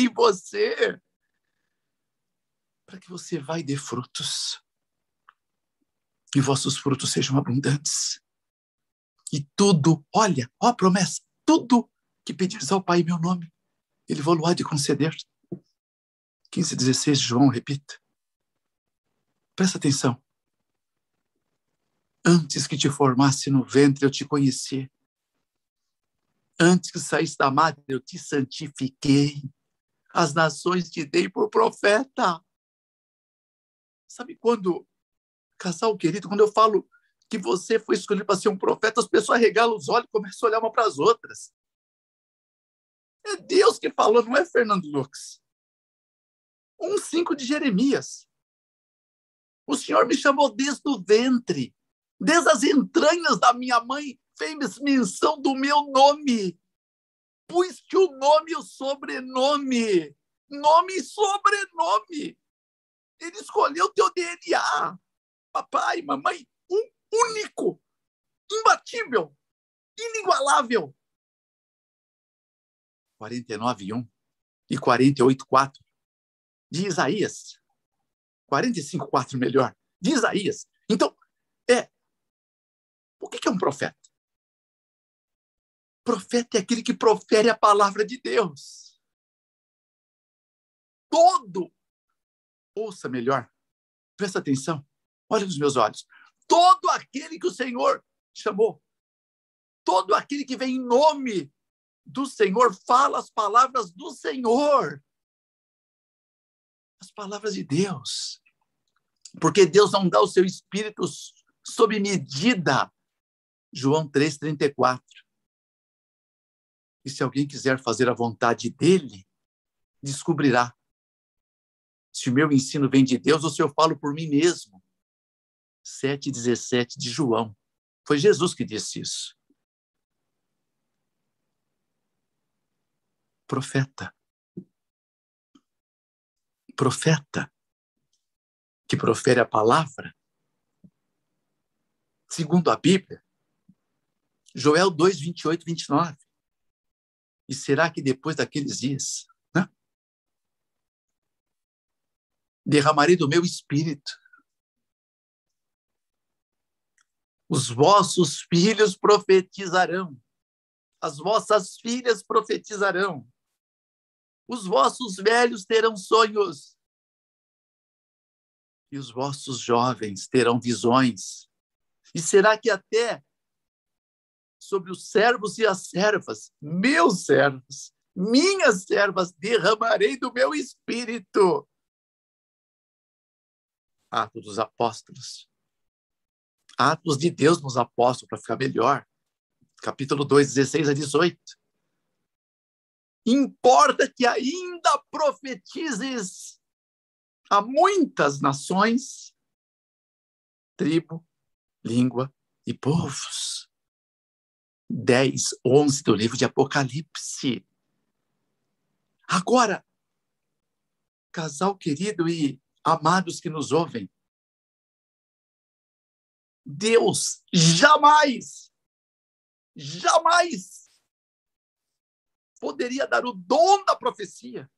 você para que você vá e dê frutos. E vossos frutos sejam abundantes. E tudo, olha, ó a promessa, tudo que pedires ao Pai em meu nome, Ele vou-lo há de conceder. 15:16 de João, repita. Presta atenção. Antes que te formasse no ventre, eu te conheci. Antes que saísse da madre, eu te santifiquei. As nações te dei por profeta. Sabe quando, casal querido, quando eu falo que você foi escolhido para ser um profeta, as pessoas regalam os olhos e começam a olhar uma para as outras. É Deus que falou, não é Fernando Lux. 1:5 de Jeremias. O Senhor me chamou desde o ventre, desde as entranhas da minha mãe, fez menção do meu nome. Pus-te o nome e o sobrenome. Nome e sobrenome. Ele escolheu o teu DNA. Papai, mamãe, único, imbatível, inigualável. 49:1 e 48:4 de Isaías. 45:4 melhor, de Isaías. Então, o que é um profeta? Profeta é aquele que profere a palavra de Deus. Ouça melhor, presta atenção, olha nos meus olhos. Todo aquele que o Senhor chamou, todo aquele que vem em nome do Senhor, fala as palavras do Senhor. As palavras de Deus. Porque Deus não dá o seu espírito sob medida. João 3:34. E se alguém quiser fazer a vontade dele, descobrirá se o meu ensino vem de Deus ou se eu falo por mim mesmo. 7:17 de João. Foi Jesus que disse isso. Profeta. Profeta que profere a palavra, segundo a Bíblia, Joel 2:28, 29. E será que depois daqueles dias, né, derramarei do meu espírito, os vossos filhos profetizarão, as vossas filhas profetizarão, os vossos velhos terão sonhos, e os vossos jovens terão visões. E será que até sobre os servos e as servas, meus servos, minhas servas, derramarei do meu espírito. Atos dos Apóstolos. Atos de Deus nos Apóstolos, para ficar melhor. Capítulo 2, 16 a 18. importa que ainda profetizes a muitas nações, tribo, língua e povos. 10, 11 do livro de Apocalipse. Agora, casal querido e amados que nos ouvem, Deus jamais poderia dar o dom da profecia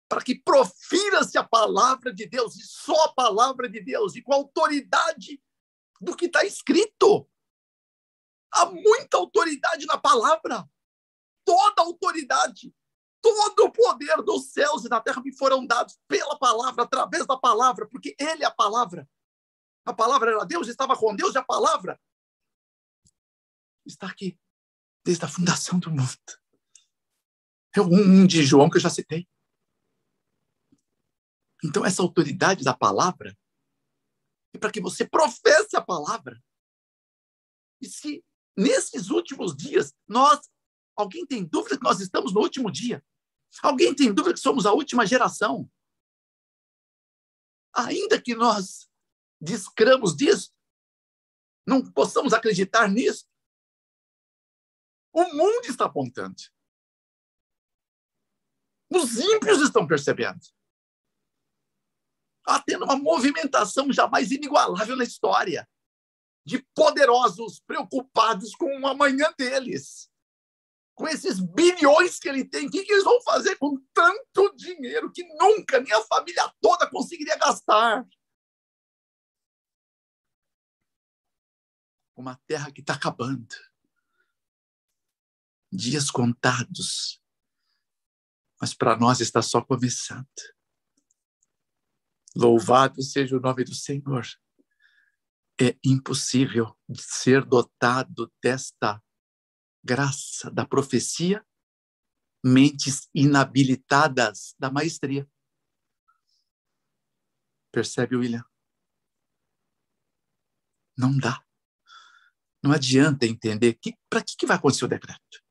para que profira-se a palavra de Deus, e só a palavra de Deus, e com a autoridade do que está escrito. Há muita autoridade na palavra, toda a autoridade, todo o poder dos céus e da terra me foram dados pela palavra, através da palavra, porque Ele é a palavra. A palavra era Deus, estava com Deus, e a palavra está aqui, desde a fundação do mundo. É um de João que eu já citei. Então, essa autoridade da palavra é para que você professe a palavra. E se nesses últimos dias, alguém tem dúvida que nós estamos no último dia? Alguém tem dúvida que somos a última geração? Ainda que nós descramos disso, não possamos acreditar nisso, o mundo está apontando. Os ímpios estão percebendo. Está tendo uma movimentação jamais inigualável na história de poderosos preocupados com o amanhã deles. Com esses bilhões que ele tem, o que eles vão fazer com tanto dinheiro que nunca nem a família toda conseguiria gastar? Uma terra que está acabando. Dias contados. Mas para nós está só começando. Louvado seja o nome do Senhor. É impossível ser dotado desta graça da profecia, mentes inabilitadas da maestria. Percebe, William? Não dá. Não adianta entender para que vai acontecer o decreto.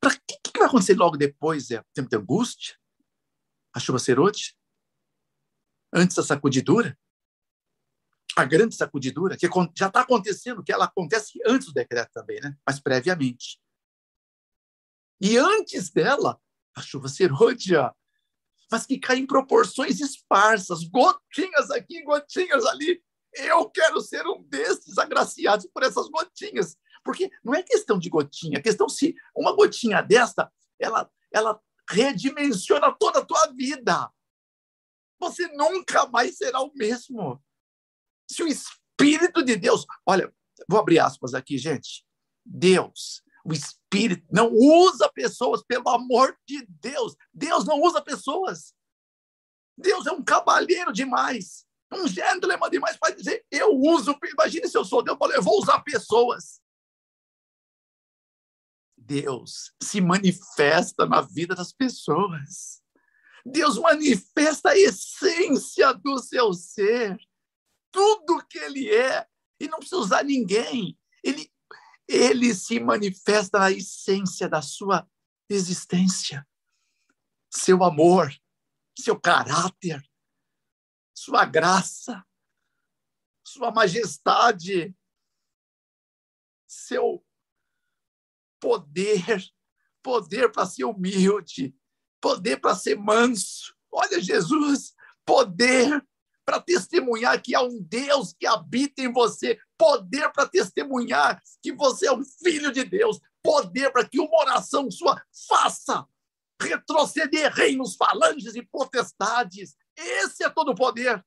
Para que vai acontecer logo depois? É tempo de angústia? A chuva serôdia? Antes da sacudidura? A grande sacudidura, que já está acontecendo, que ela acontece antes do decreto também, né? Mas previamente. E antes dela, a chuva serôdia, mas que cai em proporções esparsas, gotinhas aqui, gotinhas ali. Eu quero ser um desses agraciados por essas gotinhas. Porque não é questão de gotinha, é questão se uma gotinha desta, ela redimensiona toda a tua vida. Você nunca mais será o mesmo. Se o Espírito de Deus... Olha, vou abrir aspas aqui, gente. Deus, o Espírito, não usa pessoas, pelo amor de Deus. Deus não usa pessoas. Deus é um cavalheiro demais, um gentleman demais para dizer, eu uso... Imagine se eu sou Deus, eu vou usar pessoas. Deus se manifesta na vida das pessoas. Deus manifesta a essência do seu ser. Tudo que ele é, e não precisa usar ninguém. Ele se manifesta na essência da sua existência. Seu amor, seu caráter, sua graça, sua majestade, seu poder para ser humilde, poder para ser manso. Olha, Jesus, poder para testemunhar que há um Deus que habita em você, poder para testemunhar que você é um filho de Deus, poder para que uma oração sua faça retroceder reinos, falanges e potestades. Esse é todo o poder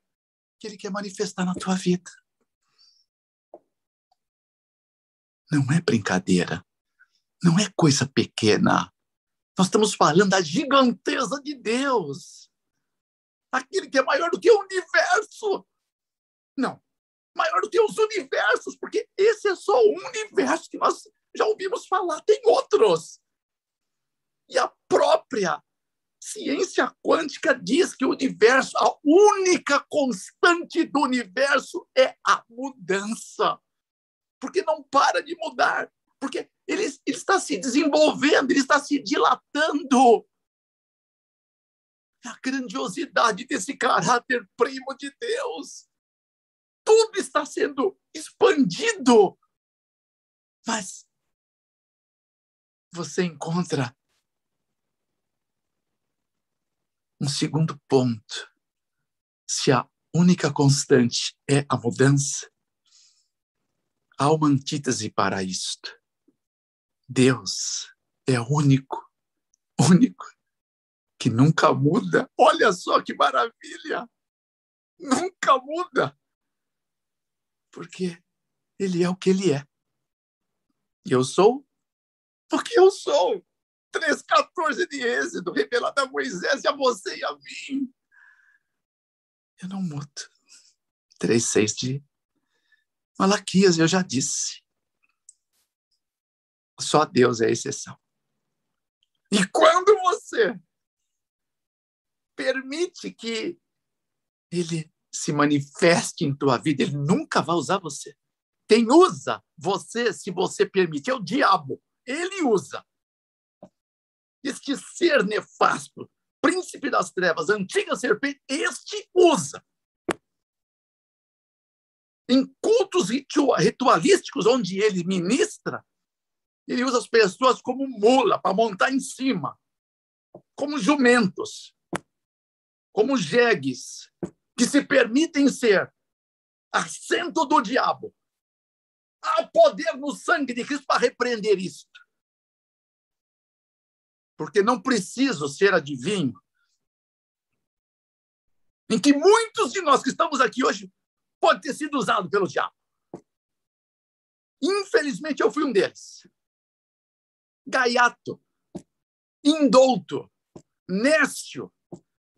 que ele quer manifestar na tua vida. Não é brincadeira, não é coisa pequena. Nós estamos falando da giganteza de Deus. Aquele que é maior do que o universo. Não, maior do que os universos, porque esse é só um universo que nós já ouvimos falar, tem outros. E a própria ciência quântica diz que o universo, a única constante do universo é a mudança. Porque não para de mudar. Porque ele está se desenvolvendo, ele está se dilatando. A grandiosidade desse caráter primo de Deus. Tudo está sendo expandido. Mas você encontra um segundo ponto. Se a única constante é a mudança, há uma antítese para isto. Deus é único, que nunca muda. Olha só que maravilha! Nunca muda. Porque ele é o que ele é. E eu sou porque eu sou. 3,14 de Êxodo, revelado a Moisés e a você e a mim. Eu não mudo. 3,6 de Malaquias, eu já disse. Só Deus é a exceção. E quando você permite que ele se manifeste em tua vida, ele nunca vai usar você. Quem usa você, se você permite, é o diabo. Ele usa. Este ser nefasto, príncipe das trevas, antiga serpente, este usa. Em cultos ritualísticos, onde ele ministra, ele usa as pessoas como mula para montar em cima, como jumentos, como jegues, que se permitem ser assento do diabo. Há poder no sangue de Cristo para repreender isto. Porque não preciso ser adivinho, em que muitos de nós que estamos aqui hoje pode ter sido usado pelo diabo. Infelizmente, eu fui um deles. Gaiato, indouto, nécio.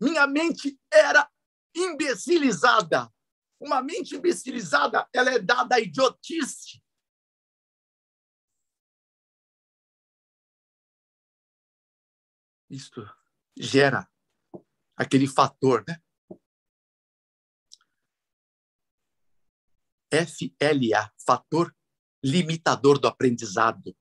Minha mente era imbecilizada. Uma mente imbecilizada, ela é dada à idiotice. Isto gera aquele fator, né? FLA, fator limitador do aprendizado.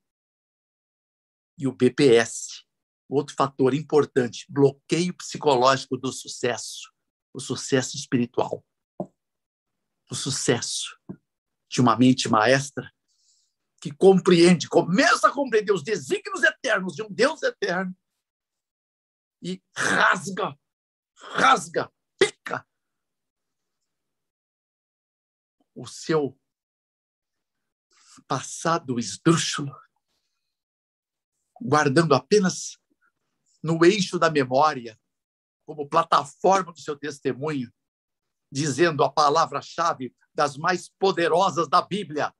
E o BPS, outro fator importante, bloqueio psicológico do sucesso, o sucesso espiritual. O sucesso de uma mente maestra que compreende, começa a compreender os desígnios eternos de um Deus eterno e rasga, pica o seu passado esdrúxulo, guardando apenas no eixo da memória, como plataforma do seu testemunho, dizendo a palavra-chave das mais poderosas da Bíblia,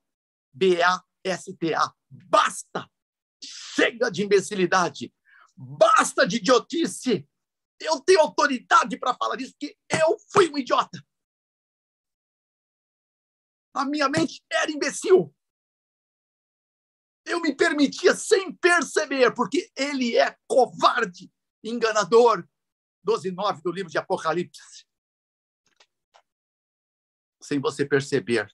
BASTA, basta, chega de imbecilidade, basta de idiotice, eu tenho autoridade para falar isso, porque eu fui um idiota. A minha mente era imbecil. Eu me permitia sem perceber, porque ele é covarde, enganador. 12:9 do livro de Apocalipse. Sem você perceber,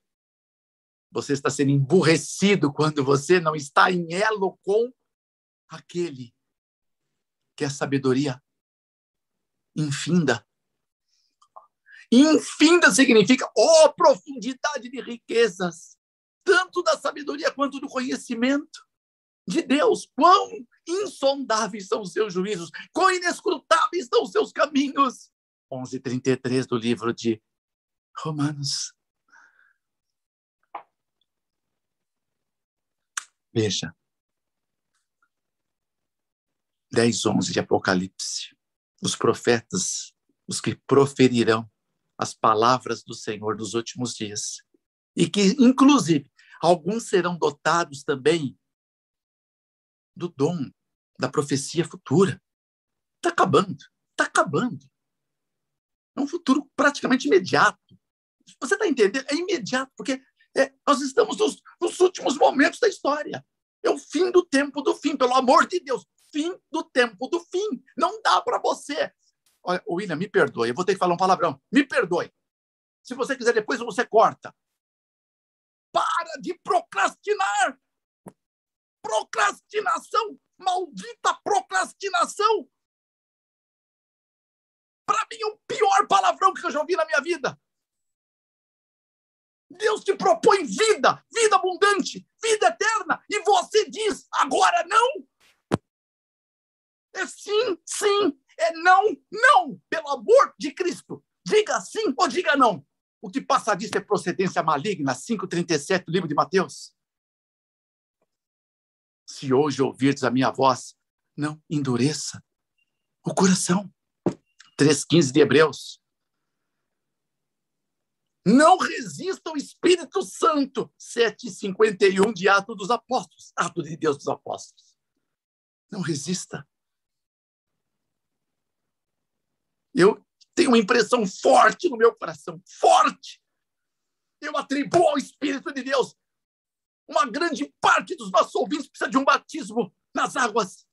você está sendo emburrecido quando você não está em elo com aquele que é sabedoria infinda. Infinda significa profundidade de riquezas, tanto da sabedoria quanto do conhecimento de Deus. Quão insondáveis são os seus juízos, quão inescrutáveis são os seus caminhos. 11:33 do livro de Romanos. Veja. 10:11 de Apocalipse. Os profetas, os que proferirão as palavras do Senhor nos últimos dias. E que, inclusive, alguns serão dotados também do dom da profecia futura. Está acabando, está acabando. É um futuro praticamente imediato. Você está entendendo? É imediato, porque nós estamos nos últimos momentos da história. É o fim do tempo do fim, pelo amor de Deus. Fim do tempo do fim. Não dá para você. Olha, William, me perdoe, eu vou ter que falar um palavrão. Me perdoe. Se você quiser, depois você corta. Para de procrastinar. Procrastinação, maldita procrastinação. Para mim é o pior palavrão que eu já ouvi na minha vida. Deus te propõe vida, vida abundante, vida eterna, e você diz, agora não? É sim, sim, é não, não, pelo amor de Cristo. Diga sim ou diga não. O que passa disso é procedência maligna, 5,37, livro de Mateus. Se hoje ouvirdes a minha voz, não endureça o coração. 3,15 de Hebreus. Não resista ao Espírito Santo. 7,51 de Atos dos Apóstolos. Atos de Deus dos Apóstolos. Não resista. Eu tenho uma impressão forte no meu coração. Forte. Eu atribuo ao Espírito de Deus. Uma grande parte dos nossos ouvintes precisa de um batismo nas águas.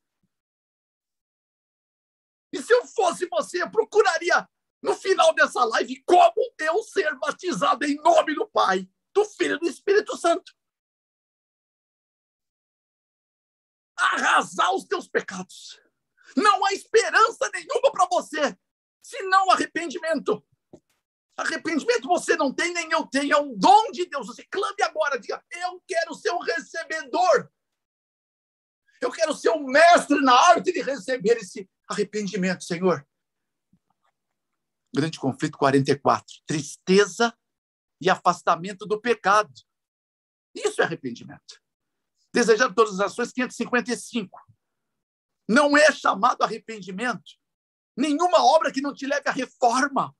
E se eu fosse você, eu procuraria, no final dessa live, como eu ser batizado em nome do Pai, do Filho e do Espírito Santo. Arrasar os teus pecados. Não há esperança nenhuma para você, senão arrependimento. Arrependimento você não tem, nem eu tenho. É um dom de Deus. Você clame agora, diga, eu quero ser um recebedor. Eu quero ser um mestre na arte de receber esse arrependimento, Senhor. Grande conflito 44. Tristeza e afastamento do pecado. Isso é arrependimento. Desejar todas as ações, 555. Não é chamado arrependimento nenhuma obra que não te leve à reforma.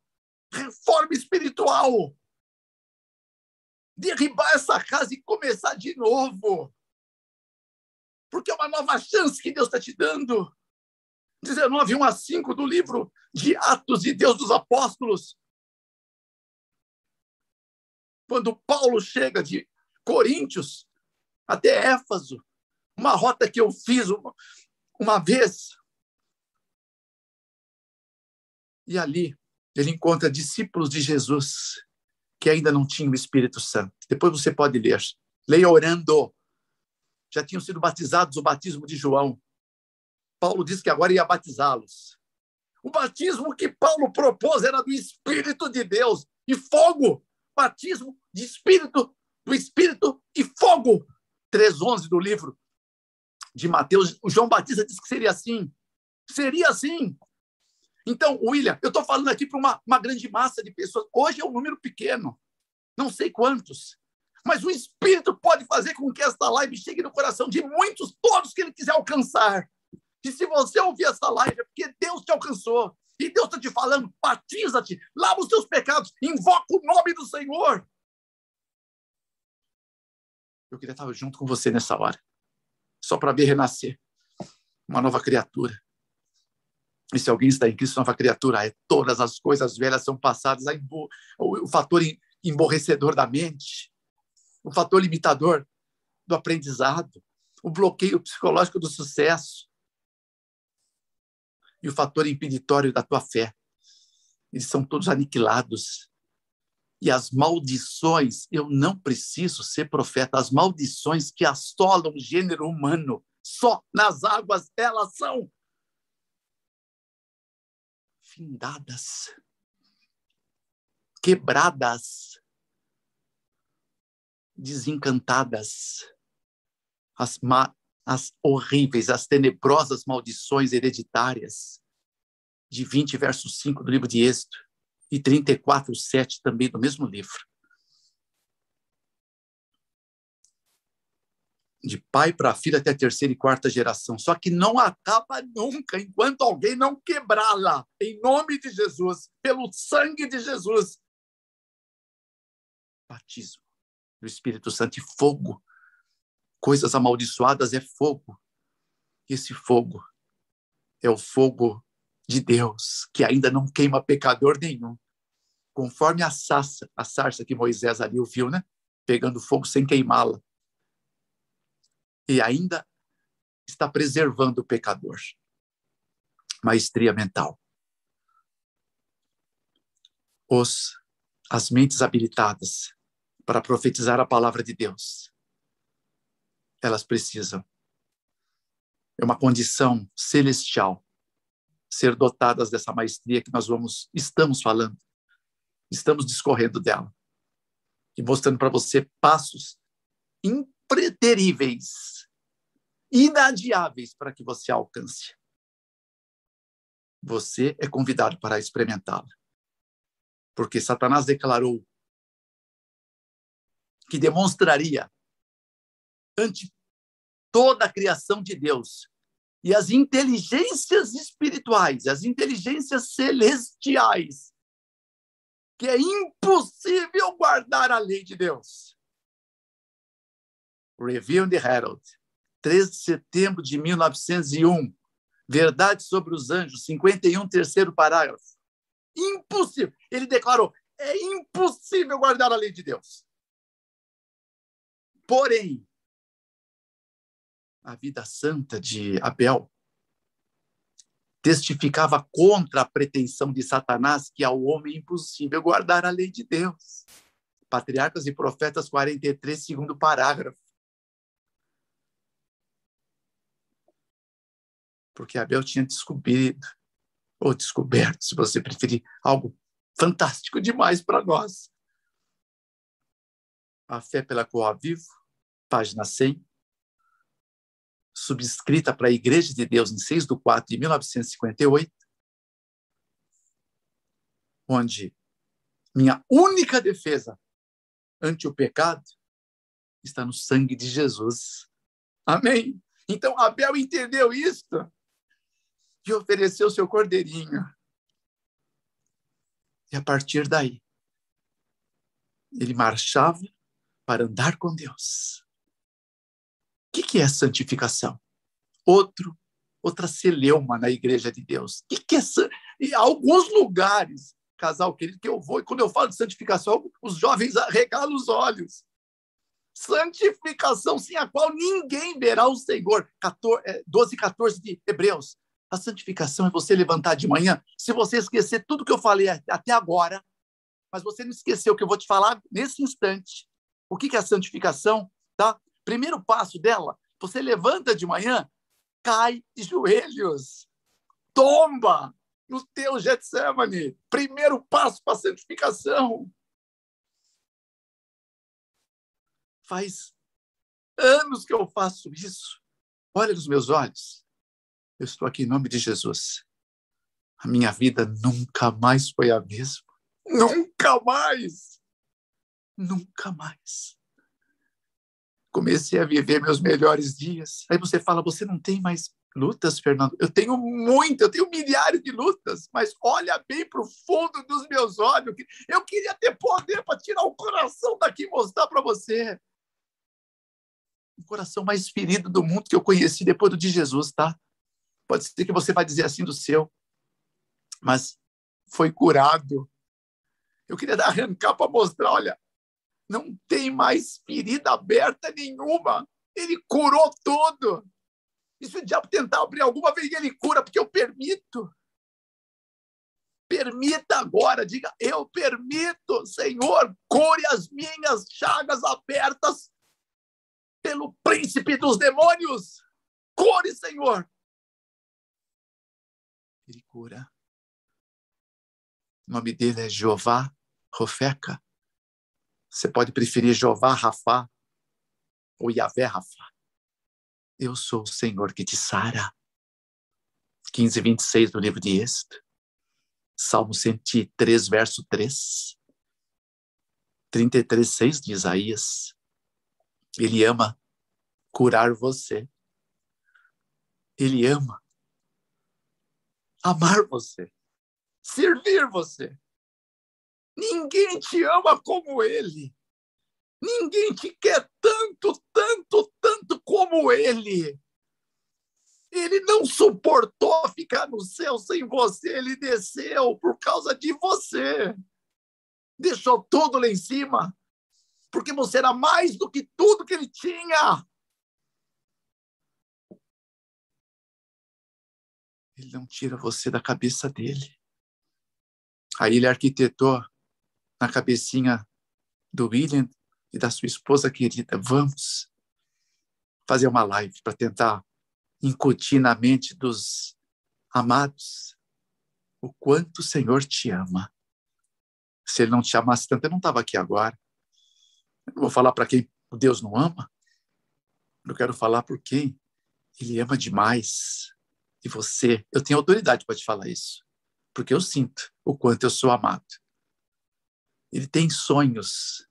Reforma espiritual. Derribar essa casa e começar de novo. Porque é uma nova chance que Deus está te dando. 19:1-5 do livro de Atos de Deus dos Apóstolos. Quando Paulo chega de Coríntios até Éfaso, uma rota que eu fiz uma vez. E ali ele encontra discípulos de Jesus que ainda não tinham o Espírito Santo. Depois você pode ler. Leia orando. Já tinham sido batizados o batismo de João. Paulo diz que agora ia batizá-los. O batismo que Paulo propôs era do Espírito de Deus e fogo. Batismo de Espírito, do Espírito e fogo. 3:11 do livro de Mateus. O João Batista disse que seria assim. Seria assim. Então, William, eu estou falando aqui para uma grande massa de pessoas. Hoje é um número pequeno. Não sei quantos. Mas o Espírito pode fazer com que esta live chegue no coração de muitos, todos que ele quiser alcançar. E se você ouvir essa live, é porque Deus te alcançou. E Deus está te falando, batiza-te, lava os teus pecados, invoca o nome do Senhor. Eu queria estar junto com você nessa hora. Só para ver renascer. Uma nova criatura. E se alguém está em Cristo, nova criatura, todas as coisas velhas são passadas. O fator emborrecedor da mente, o fator limitador do aprendizado, o bloqueio psicológico do sucesso e o fator impeditório da tua fé. Eles são todos aniquilados. E as maldições, eu não preciso ser profeta, as maldições que assolam o gênero humano, só nas águas elas são findadas, quebradas, desencantadas, as horríveis, as tenebrosas maldições hereditárias de 20:5 do livro de Êxodo e 34:7 também do mesmo livro. De pai para filho até a 3ª e 4ª geração. Só que não acaba nunca enquanto alguém não quebrá-la. Em nome de Jesus, pelo sangue de Jesus. Batismo do Espírito Santo e fogo. Coisas amaldiçoadas é fogo. Esse fogo é o fogo de Deus, que ainda não queima pecador nenhum. Conforme a sarça que Moisés ali ouviu, né? Pegando fogo sem queimá-la. E ainda está preservando o pecador. Maestria mental. As mentes habilitadas para profetizar a palavra de Deus, elas precisam É uma condição celestial ser dotadas dessa maestria que estamos falando, estamos discorrendo dela e mostrando para você passos impreteríveis, inadiáveis para que você alcance. Você é convidado para experimentá-la, porque Satanás declarou que demonstraria ante toda a criação de Deus e as inteligências espirituais, as inteligências celestiais, que é impossível guardar a lei de Deus. Review in the Herald, 13 de setembro de 1901, Verdade sobre os Anjos, 51, terceiro parágrafo. Impossível. Ele declarou, é impossível guardar a lei de Deus. Porém, a vida santa de Abel testificava contra a pretensão de Satanás que ao homem é impossível guardar a lei de Deus. Patriarcas e Profetas 43, segundo parágrafo. Porque Abel tinha descoberto, se você preferir, algo fantástico demais para nós. A Fé pela qual vivo, página 100, subscrita para a Igreja de Deus em 6/4 de 1958, onde minha única defesa ante o pecado está no sangue de Jesus. Amém? Então, Abel entendeu isso e ofereceu seu cordeirinho. E a partir daí, ele marchava para andar com Deus. O que é santificação? Outra celeuma na Igreja de Deus. O que é em alguns lugares, casal querido, que eu vou, e quando eu falo de santificação, os jovens arregalam os olhos. Santificação sem a qual ninguém verá o Senhor. 12:14 de Hebreus. A santificação é você levantar de manhã. Se você esquecer tudo que eu falei até agora, mas você não esqueceu o que eu vou te falar nesse instante. O que é a santificação? Tá? Primeiro passo dela, você levanta de manhã, cai de joelhos, tomba no teu Getsemane. Primeiro passo para a santificação. Faz anos que eu faço isso. Olha nos meus olhos. Eu estou aqui em nome de Jesus. A minha vida nunca mais foi a mesma. Nunca mais. Nunca mais. Comecei a viver meus melhores dias. Aí você fala, você não tem mais lutas, Fernando? Eu tenho milhares de lutas, mas olha bem para o fundo dos meus olhos. Eu queria ter poder para tirar o coração daqui e mostrar para você. O coração mais ferido do mundo que eu conheci depois do de Jesus, tá? Pode ser que você vai dizer assim do seu, mas foi curado. Eu queria arrancar para mostrar, olha, não tem mais ferida aberta nenhuma. Ele curou tudo. E se o diabo tentar abrir alguma vez, ele cura, porque eu permito. Permita agora, diga, eu permito, Senhor, cure as minhas chagas abertas pelo príncipe dos demônios. Cure, Senhor. Ele cura. O nome dele é Jeová Rofeca. Você pode preferir Jeová Rafá ou Yahvé Rafá. Eu sou o Senhor que te sara. 15:26 do livro de Êxodo. Salmo 103, verso 3. 33:6 de Isaías. Ele ama curar você. Ele ama amar você. Servir você. Ninguém te ama como ele. Ninguém te quer tanto, tanto, tanto como ele. Ele não suportou ficar no céu sem você. Ele desceu por causa de você. Deixou tudo lá em cima. Porque você era mais do que tudo que ele tinha. Ele não tira você da cabeça dele. Aí ele arquitetou na cabecinha do William e da sua esposa querida. Vamos fazer uma live para tentar incutir na mente dos amados o quanto o Senhor te ama. Se Ele não te amasse tanto, eu não estava aqui agora. Eu não vou falar para quem Deus não ama. Eu quero falar por quem Ele ama demais. E você, eu tenho autoridade para te falar isso, porque eu sinto o quanto eu sou amado. Ele tem sonhos,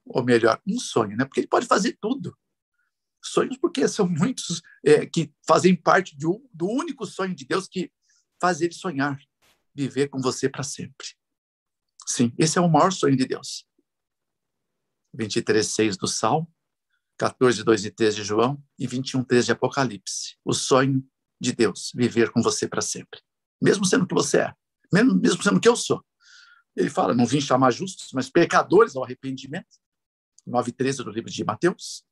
ou melhor, um sonho, né? Porque Ele pode fazer tudo. Sonhos porque são muitos que fazem parte do único sonho de Deus que faz Ele sonhar, viver com você para sempre. Sim, esse é o maior sonho de Deus. 23:6 do Salmo, 14:2 e 3 de João e 21:3 de Apocalipse. O sonho de Deus, viver com você para sempre. Mesmo sendo o que você é, mesmo sendo o que eu sou. Ele fala, não vim chamar justos, mas pecadores ao arrependimento. 9:13 do livro de Mateus.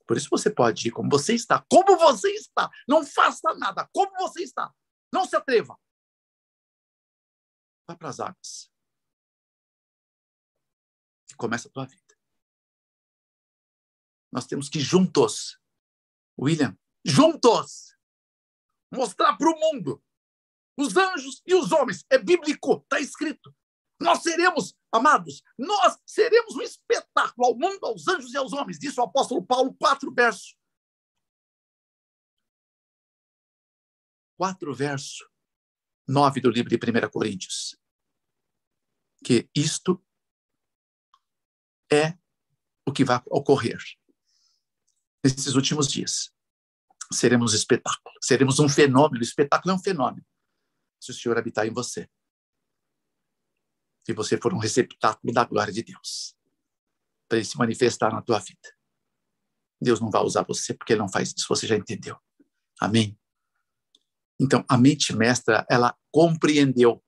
Por isso você pode ir como você está. Como você está. Não faça nada. Como você está. Não se atreva. Vá para as águas. E começa a tua vida. Nós temos que juntos, William, juntos, mostrar para o mundo, os anjos e os homens. É bíblico, está escrito. Nós seremos, amados, nós seremos um espetáculo ao mundo, aos anjos e aos homens. Disse o apóstolo Paulo, 4 versos. 4 versos, 9 do livro de 1 Coríntios. Que isto é o que vai ocorrer nesses últimos dias. Seremos espetáculo, seremos um fenômeno. O espetáculo é um fenômeno. Se o Senhor habitar em você. Se você for um receptáculo da glória de Deus, para Ele se manifestar na tua vida. Deus não vai usar você porque Ele não faz isso, você já entendeu. Amém? Então, a mente mestra, ela compreendeu.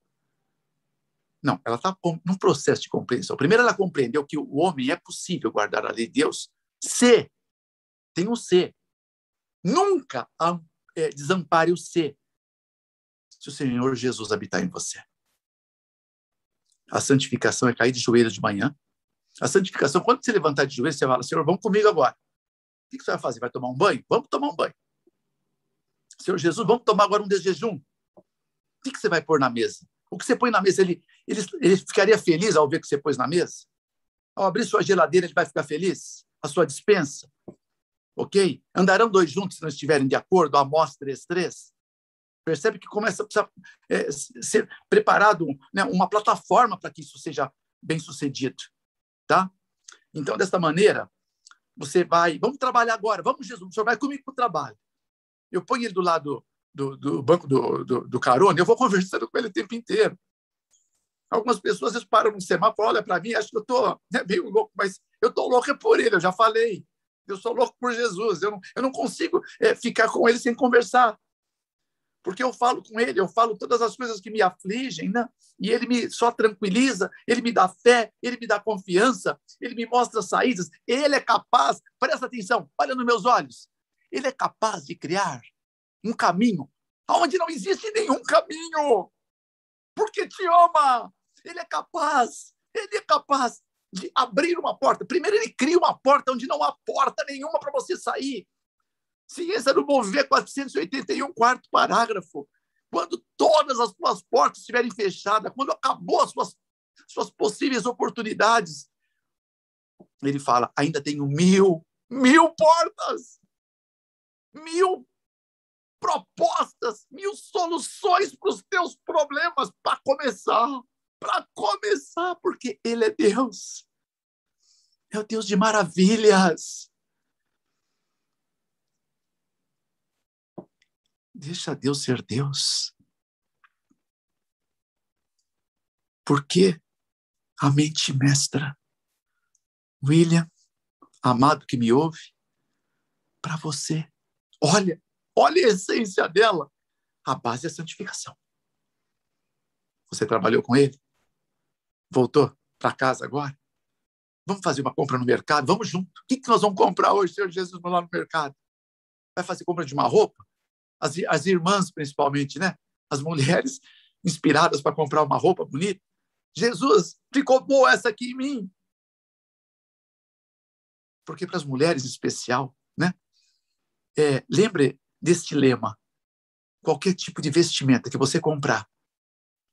Não, ela está num processo de compreensão. Primeiro, ela compreendeu que o homem é possível guardar a lei de Deus se, tem um se. Nunca desampare o se o Senhor Jesus habitar em você. A santificação é cair de joelhos de manhã. A santificação, quando você levantar de joelhos, você fala, Senhor, vamos comigo agora. O que você vai fazer? Vai tomar um banho? Vamos tomar um banho. Senhor Jesus, vamos tomar agora um desjejum. O que você vai pôr na mesa? O que você põe na mesa, ele ficaria feliz ao ver o que você pôs na mesa? Ao abrir sua geladeira, ele vai ficar feliz? A sua despensa? Ok? Andarão 2 juntos se não estiverem de acordo? Amós 3:3. Percebe que começa a ser preparado, né, uma plataforma para que isso seja bem sucedido. Tá? Então, desta maneira, você vai, vamos trabalhar agora, vamos, Jesus, o senhor vai comigo para o trabalho. Eu ponho ele do lado do banco do carona, eu vou conversando com ele o tempo inteiro. Algumas pessoas às vezes param no semáforo, olha para mim, acho que eu estou meio louco, mas eu estou louco é por ele, eu já falei. Eu sou louco por Jesus, eu não consigo ficar com ele sem conversar. Porque eu falo com ele, eu falo todas as coisas que me afligem, né? E ele me só tranquiliza, ele me dá fé, ele me dá confiança, ele me mostra saídas, ele é capaz, presta atenção, olha nos meus olhos, ele é capaz de criar um caminho onde não existe nenhum caminho, porque te ama, ele é capaz de abrir uma porta. Primeiro ele cria uma porta onde não há porta nenhuma para você sair. Ciência do Mover 481, quarto parágrafo. Quando todas as suas portas estiverem fechadas, quando acabou as suas possíveis oportunidades, ele fala, ainda tenho 1000 portas, 1000 propostas, 1000 soluções para os teus problemas, para começar, porque Ele é Deus. É o Deus de maravilhas. Deixa Deus ser Deus. Porque a mente mestra, William, amado que me ouve, para você, olha a essência dela. A base é a santificação. Você trabalhou com ele? Voltou para casa agora? Vamos fazer uma compra no mercado? Vamos junto. O que nós vamos comprar hoje, Senhor Jesus, lá no mercado? Vai fazer compra de uma roupa? As irmãs, principalmente, né? As mulheres inspiradas para comprar uma roupa bonita. Jesus, ficou boa essa aqui em mim. Porque para as mulheres em especial, né? Lembre deste lema. Qualquer tipo de vestimenta que você comprar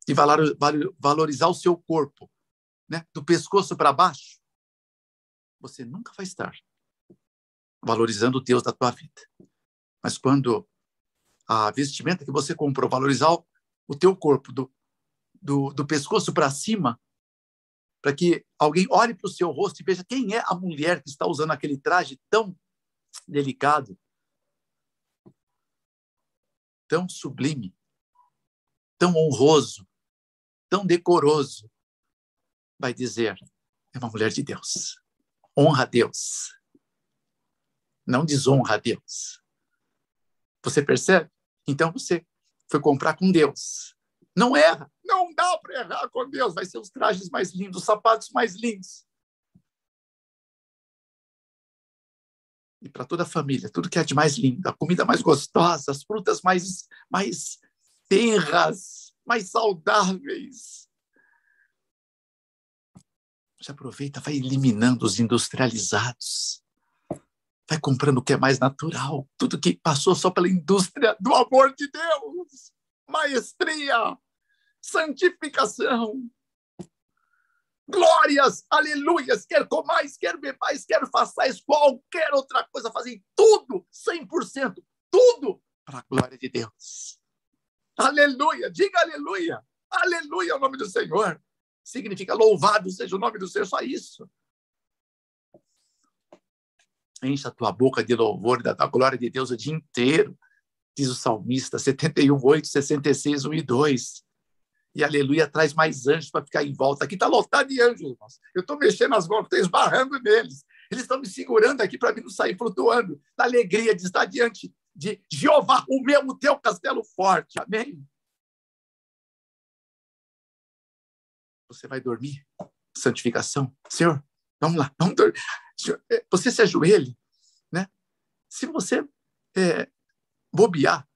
e valorizar o seu corpo, né, do pescoço para baixo, você nunca vai estar valorizando o Deus da tua vida. Mas quando a vestimenta que você comprou valorizar o teu corpo do pescoço para cima, para que alguém olhe para o seu rosto e veja quem é a mulher que está usando aquele traje tão delicado, tão sublime, tão honroso, tão decoroso, vai dizer, é uma mulher de Deus. Honra a Deus. Não desonra a Deus. Você percebe? Então você foi comprar com Deus. Não erra. Não dá para errar com Deus. Vai ser os trajes mais lindos, os sapatos mais lindos. E para toda a família, tudo que é de mais lindo, a comida mais gostosa, as frutas mais tenras, mais saudáveis. Você aproveita, vai eliminando os industrializados. Vai comprando o que é mais natural. Tudo que passou só pela indústria do amor de Deus. Maestria, santificação. Glórias, aleluias, quer comais, quer bebais, quer façais qualquer outra coisa, fazem tudo, 100%, tudo para a glória de Deus. Aleluia, diga aleluia, aleluia é o nome do Senhor. Significa louvado seja o nome do Senhor, só isso. Encha a tua boca de louvor da glória de Deus o dia inteiro, diz o salmista, 71:8, 66, 1 e 2. E aleluia traz mais anjos para ficar em volta. Aqui está lotado de anjos, irmãos. Eu estou mexendo as mãos, estou esbarrando neles. Eles estão me segurando aqui para mim não sair flutuando, na alegria de estar diante de Jeová, o teu castelo forte. Amém? Você vai dormir? Santificação. Senhor, vamos lá, vamos dormir. Senhor, você se ajoelha, né? Se você bobear,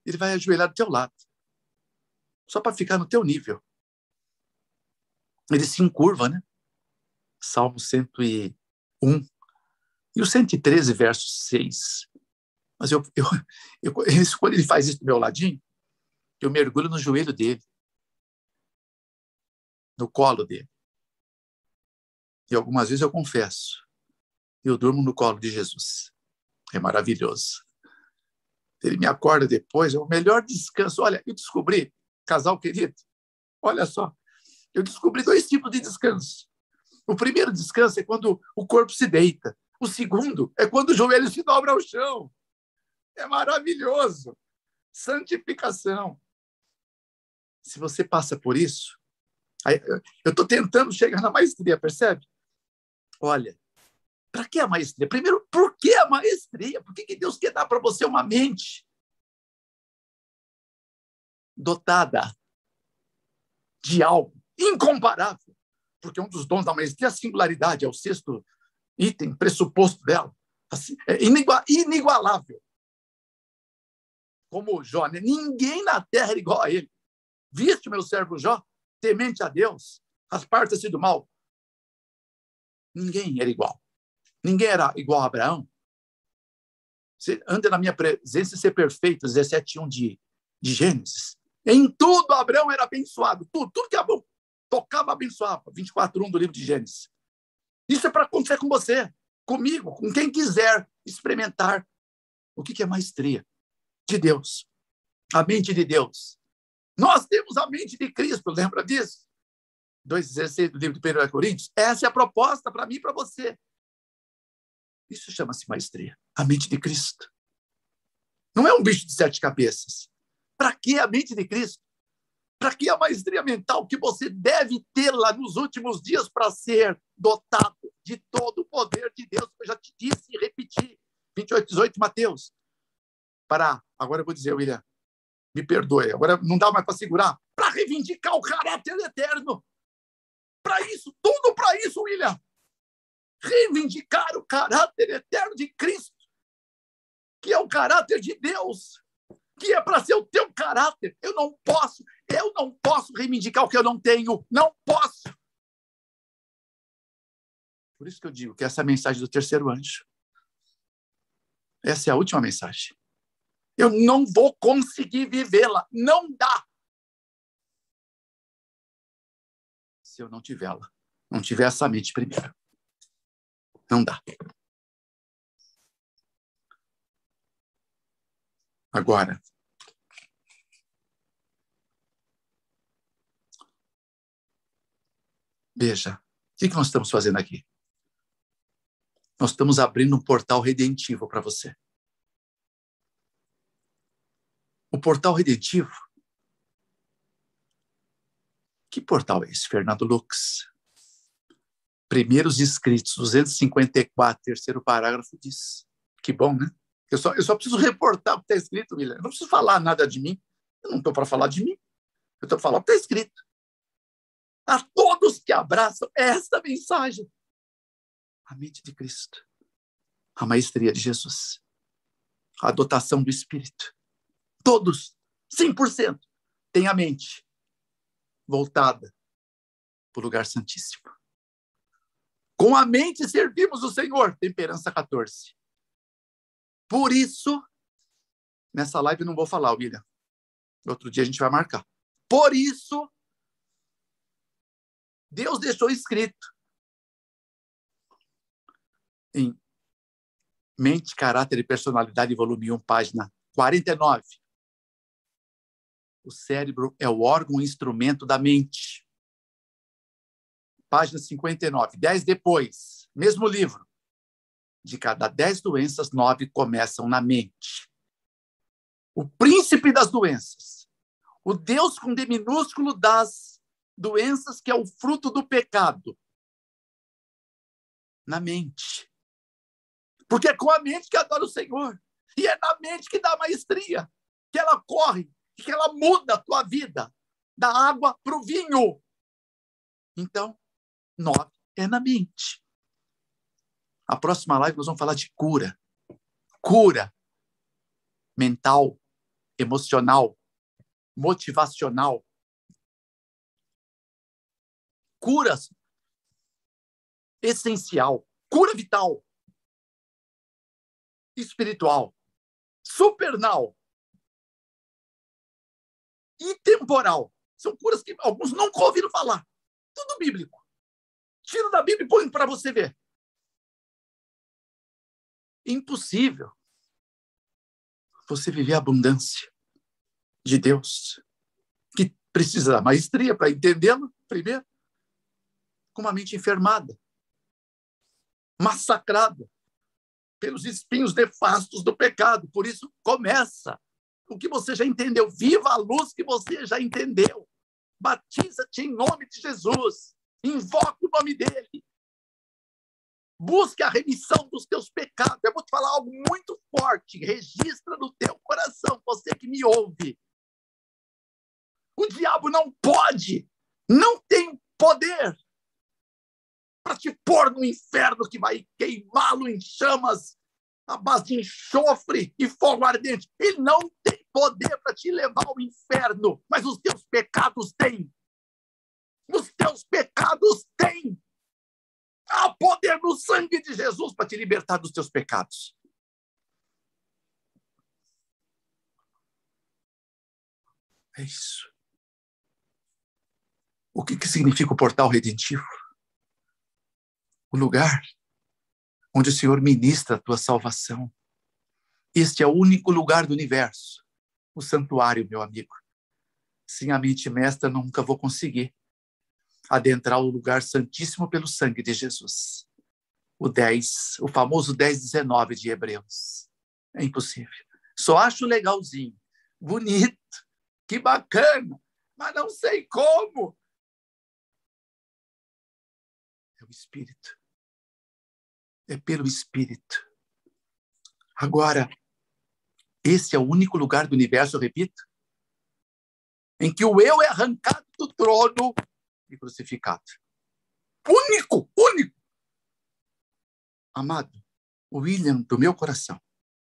ele vai ajoelhar do teu lado. Só para ficar no teu nível. Ele se encurva, né? Salmo 101. E o 113, verso 6. Mas quando ele faz isso do meu ladinho, eu mergulho no joelho dele, no colo dele. E algumas vezes eu confesso, eu durmo no colo de Jesus. É maravilhoso. Ele me acorda depois, é o melhor descanso. Olha, eu descobri, casal querido, olha só, eu descobri 2 tipos de descanso. O primeiro descanso é quando o corpo se deita. O segundo é quando o joelho se dobra ao chão. É maravilhoso. Santificação. Se você passa por isso, eu estou tentando chegar na maestria, percebe? Olha, para que a maestria? Primeiro, por que a maestria? Por que Deus quer dar para você uma mente dotada de algo incomparável? Porque um dos dons da maestria é a singularidade, é o 6º item, pressuposto dela. Assim, é inigualável. Como Jó, né? Ninguém na terra era igual a ele. Viste, meu servo Jó, temente a Deus, aparta-se do mal. Ninguém era igual. Ninguém era igual a Abraão. Você anda na minha presença e ser perfeito, 17:1 de Gênesis. Em tudo Abraão era abençoado. Tudo que Abraão tocava, abençoava. 24:1 do livro de Gênesis. Isso é para acontecer com você, comigo, com quem quiser experimentar o que é maestria de Deus, a mente de Deus. Nós temos a mente de Cristo, lembra disso? 2,16 do livro de 1 Coríntios. Essa é a proposta para mim e para você. Isso chama-se maestria, a mente de Cristo. Não é um bicho de 7 cabeças. Para que a mente de Cristo? Para que a maestria mental que você deve ter lá nos últimos dias para ser dotado de todo o poder de Deus? Eu já te disse e repeti. 28:18, Mateus. Agora eu vou dizer, William, me perdoe, agora não dá mais para segurar. Para reivindicar o caráter eterno. Para isso, tudo para isso, William. Reivindicar o caráter eterno de Cristo, que é o caráter de Deus, que é para ser o teu caráter. Eu não posso reivindicar o que eu não tenho. Não posso. Por isso que eu digo que essa é a mensagem do terceiro anjo. Essa é a última mensagem. Eu não vou conseguir vivê-la. Não dá. Se eu não tiver essa mente primeiro. Não dá. Agora, veja, o que nós estamos fazendo aqui? Nós estamos abrindo um portal redentivo para você. O portal redentivo? Que portal é esse, Fernando Lux? Primeiros Escritos, 254, terceiro parágrafo diz. Que bom, né? Eu só preciso reportar o que está escrito, William. Eu não preciso falar nada de mim. Eu não estou para falar de mim. Eu estou para falar o que está escrito. A todos que abraçam esta mensagem. A mente de Cristo. A maestria de Jesus. A dotação do Espírito. Todos, 100%, têm a mente voltada para o lugar santíssimo. Com a mente servimos o Senhor. Temperança 14. Por isso, nessa live eu não vou falar, William. Outro dia a gente vai marcar. Por isso, Deus deixou escrito em Mente, Caráter e Personalidade, volume 1, página 49. O cérebro é o órgão e instrumento da mente. Página 59. 10 depois, mesmo livro. De cada 10 doenças, 9 começam na mente. O príncipe das doenças. O Deus com D minúsculo das doenças, que é o fruto do pecado. Na mente. Porque é com a mente que adora o Senhor. E é na mente que dá a maestria. Que ela corre, que ela muda a tua vida. Da água para o vinho. Então, 9 é na mente. A próxima live nós vamos falar de cura. Cura mental, emocional, motivacional. Cura essencial. Cura vital. Espiritual. Supernal. E temporal. São curas que alguns nunca ouviram falar. Tudo bíblico. Tira da Bíblia e põe para você ver. Impossível você viver a abundância de Deus, que precisa da maestria para entendê-lo, primeiro, com uma mente enfermada, massacrada pelos espinhos nefastos do pecado. Por isso, começa o que você já entendeu. Viva a luz que você já entendeu. Batiza-te em nome de Jesus. Invoca o nome dele. Busque a remissão dos teus pecados. Eu vou te falar algo muito forte. Registra no teu coração, você que me ouve. O diabo não pode, não tem poder para te pôr no inferno que vai queimá-lo em chamas à base de enxofre e fogo ardente. Ele não tem poder para te levar ao inferno, mas os teus pecados têm. Os teus pecados têm. Há poder no sangue de Jesus para te libertar dos teus pecados. É isso. O que significa o portal redentivo? O lugar onde o Senhor ministra a tua salvação. Este é o único lugar do universo. O santuário, meu amigo. Sem a mente mestra, nunca vou conseguir adentrar o lugar santíssimo pelo sangue de Jesus. O famoso 10:19 de Hebreus. É impossível. Só acho legalzinho, bonito, que bacana, mas não sei como. É o Espírito. É pelo Espírito. Agora, esse é o único lugar do universo, eu repito, em que o eu é arrancado do trono e crucificado. Único, único. Amado, William, do meu coração,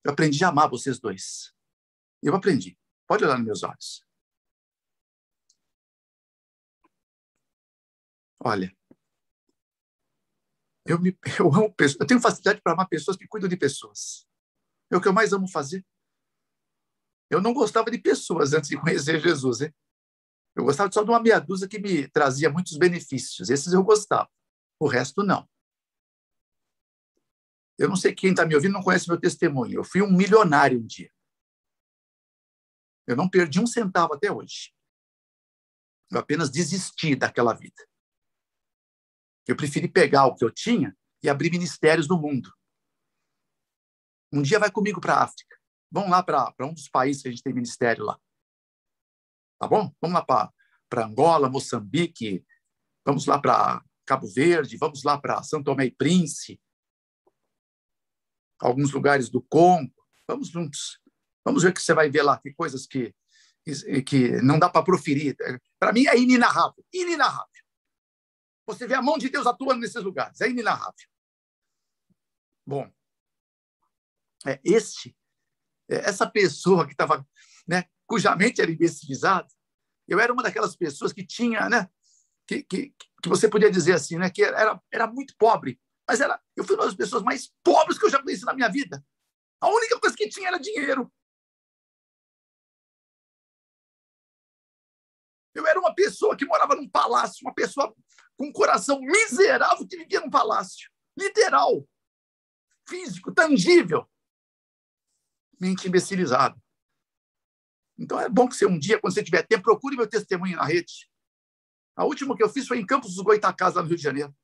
eu aprendi a amar vocês dois. Eu aprendi. Pode olhar nos meus olhos. Olha, eu amo pessoas. Eu tenho facilidade para amar pessoas que cuidam de pessoas. É o que eu mais amo fazer. Eu não gostava de pessoas antes de conhecer Jesus, hein? Eu gostava só de uma meia dúzia que me trazia muitos benefícios. Esses eu gostava. O resto, não. Eu não sei quem está me ouvindo, não conhece meu testemunho. Eu fui um milionário um dia. Eu não perdi um centavo até hoje. Eu apenas desisti daquela vida. Eu preferi pegar o que eu tinha e abrir ministérios no mundo. Um dia vai comigo para a África. Vamos lá para um dos países que a gente tem ministério lá. Tá bom? Vamos lá para Angola, Moçambique, vamos lá para Cabo Verde, vamos lá para São Tomé e Príncipe, alguns lugares do Congo. Vamos juntos. Vamos ver o que você vai ver lá. Tem coisas que não dá para proferir. Para mim é inenarrável. Inenarrável. Você vê a mão de Deus atuando nesses lugares. É inenarrável. Bom, essa pessoa que estava, né, cuja mente era imbecilizada, eu era uma daquelas pessoas que tinha, né, que você podia dizer assim, né, que era muito pobre, mas eu fui uma das pessoas mais pobres que eu já conheci na minha vida. A única coisa que tinha era dinheiro. Eu era uma pessoa que morava num palácio, uma pessoa com um coração miserável que vivia num palácio. Literal. Físico, tangível. Mente imbecilizada. Então é bom que você um dia, quando você tiver tempo, procure meu testemunho na rede. A última que eu fiz foi em Campos dos Goytacazes, lá no Rio de Janeiro.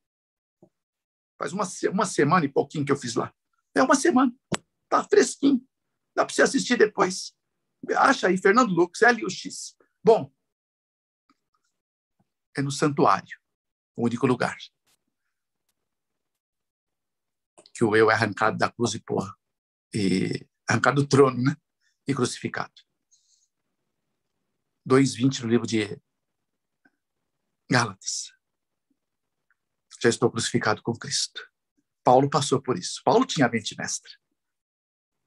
Faz uma semana e pouquinho que eu fiz lá. É uma semana. Tá fresquinho. Dá para você assistir depois. Acha aí, Fernando Lucas, LUX. Bom, é no santuário, o único lugar que o eu é arrancado da cruz e arrancado do trono, né? E crucificado. 2:20 no livro de Gálatas. Já estou crucificado com Cristo. Paulo passou por isso. Paulo tinha a mente mestra.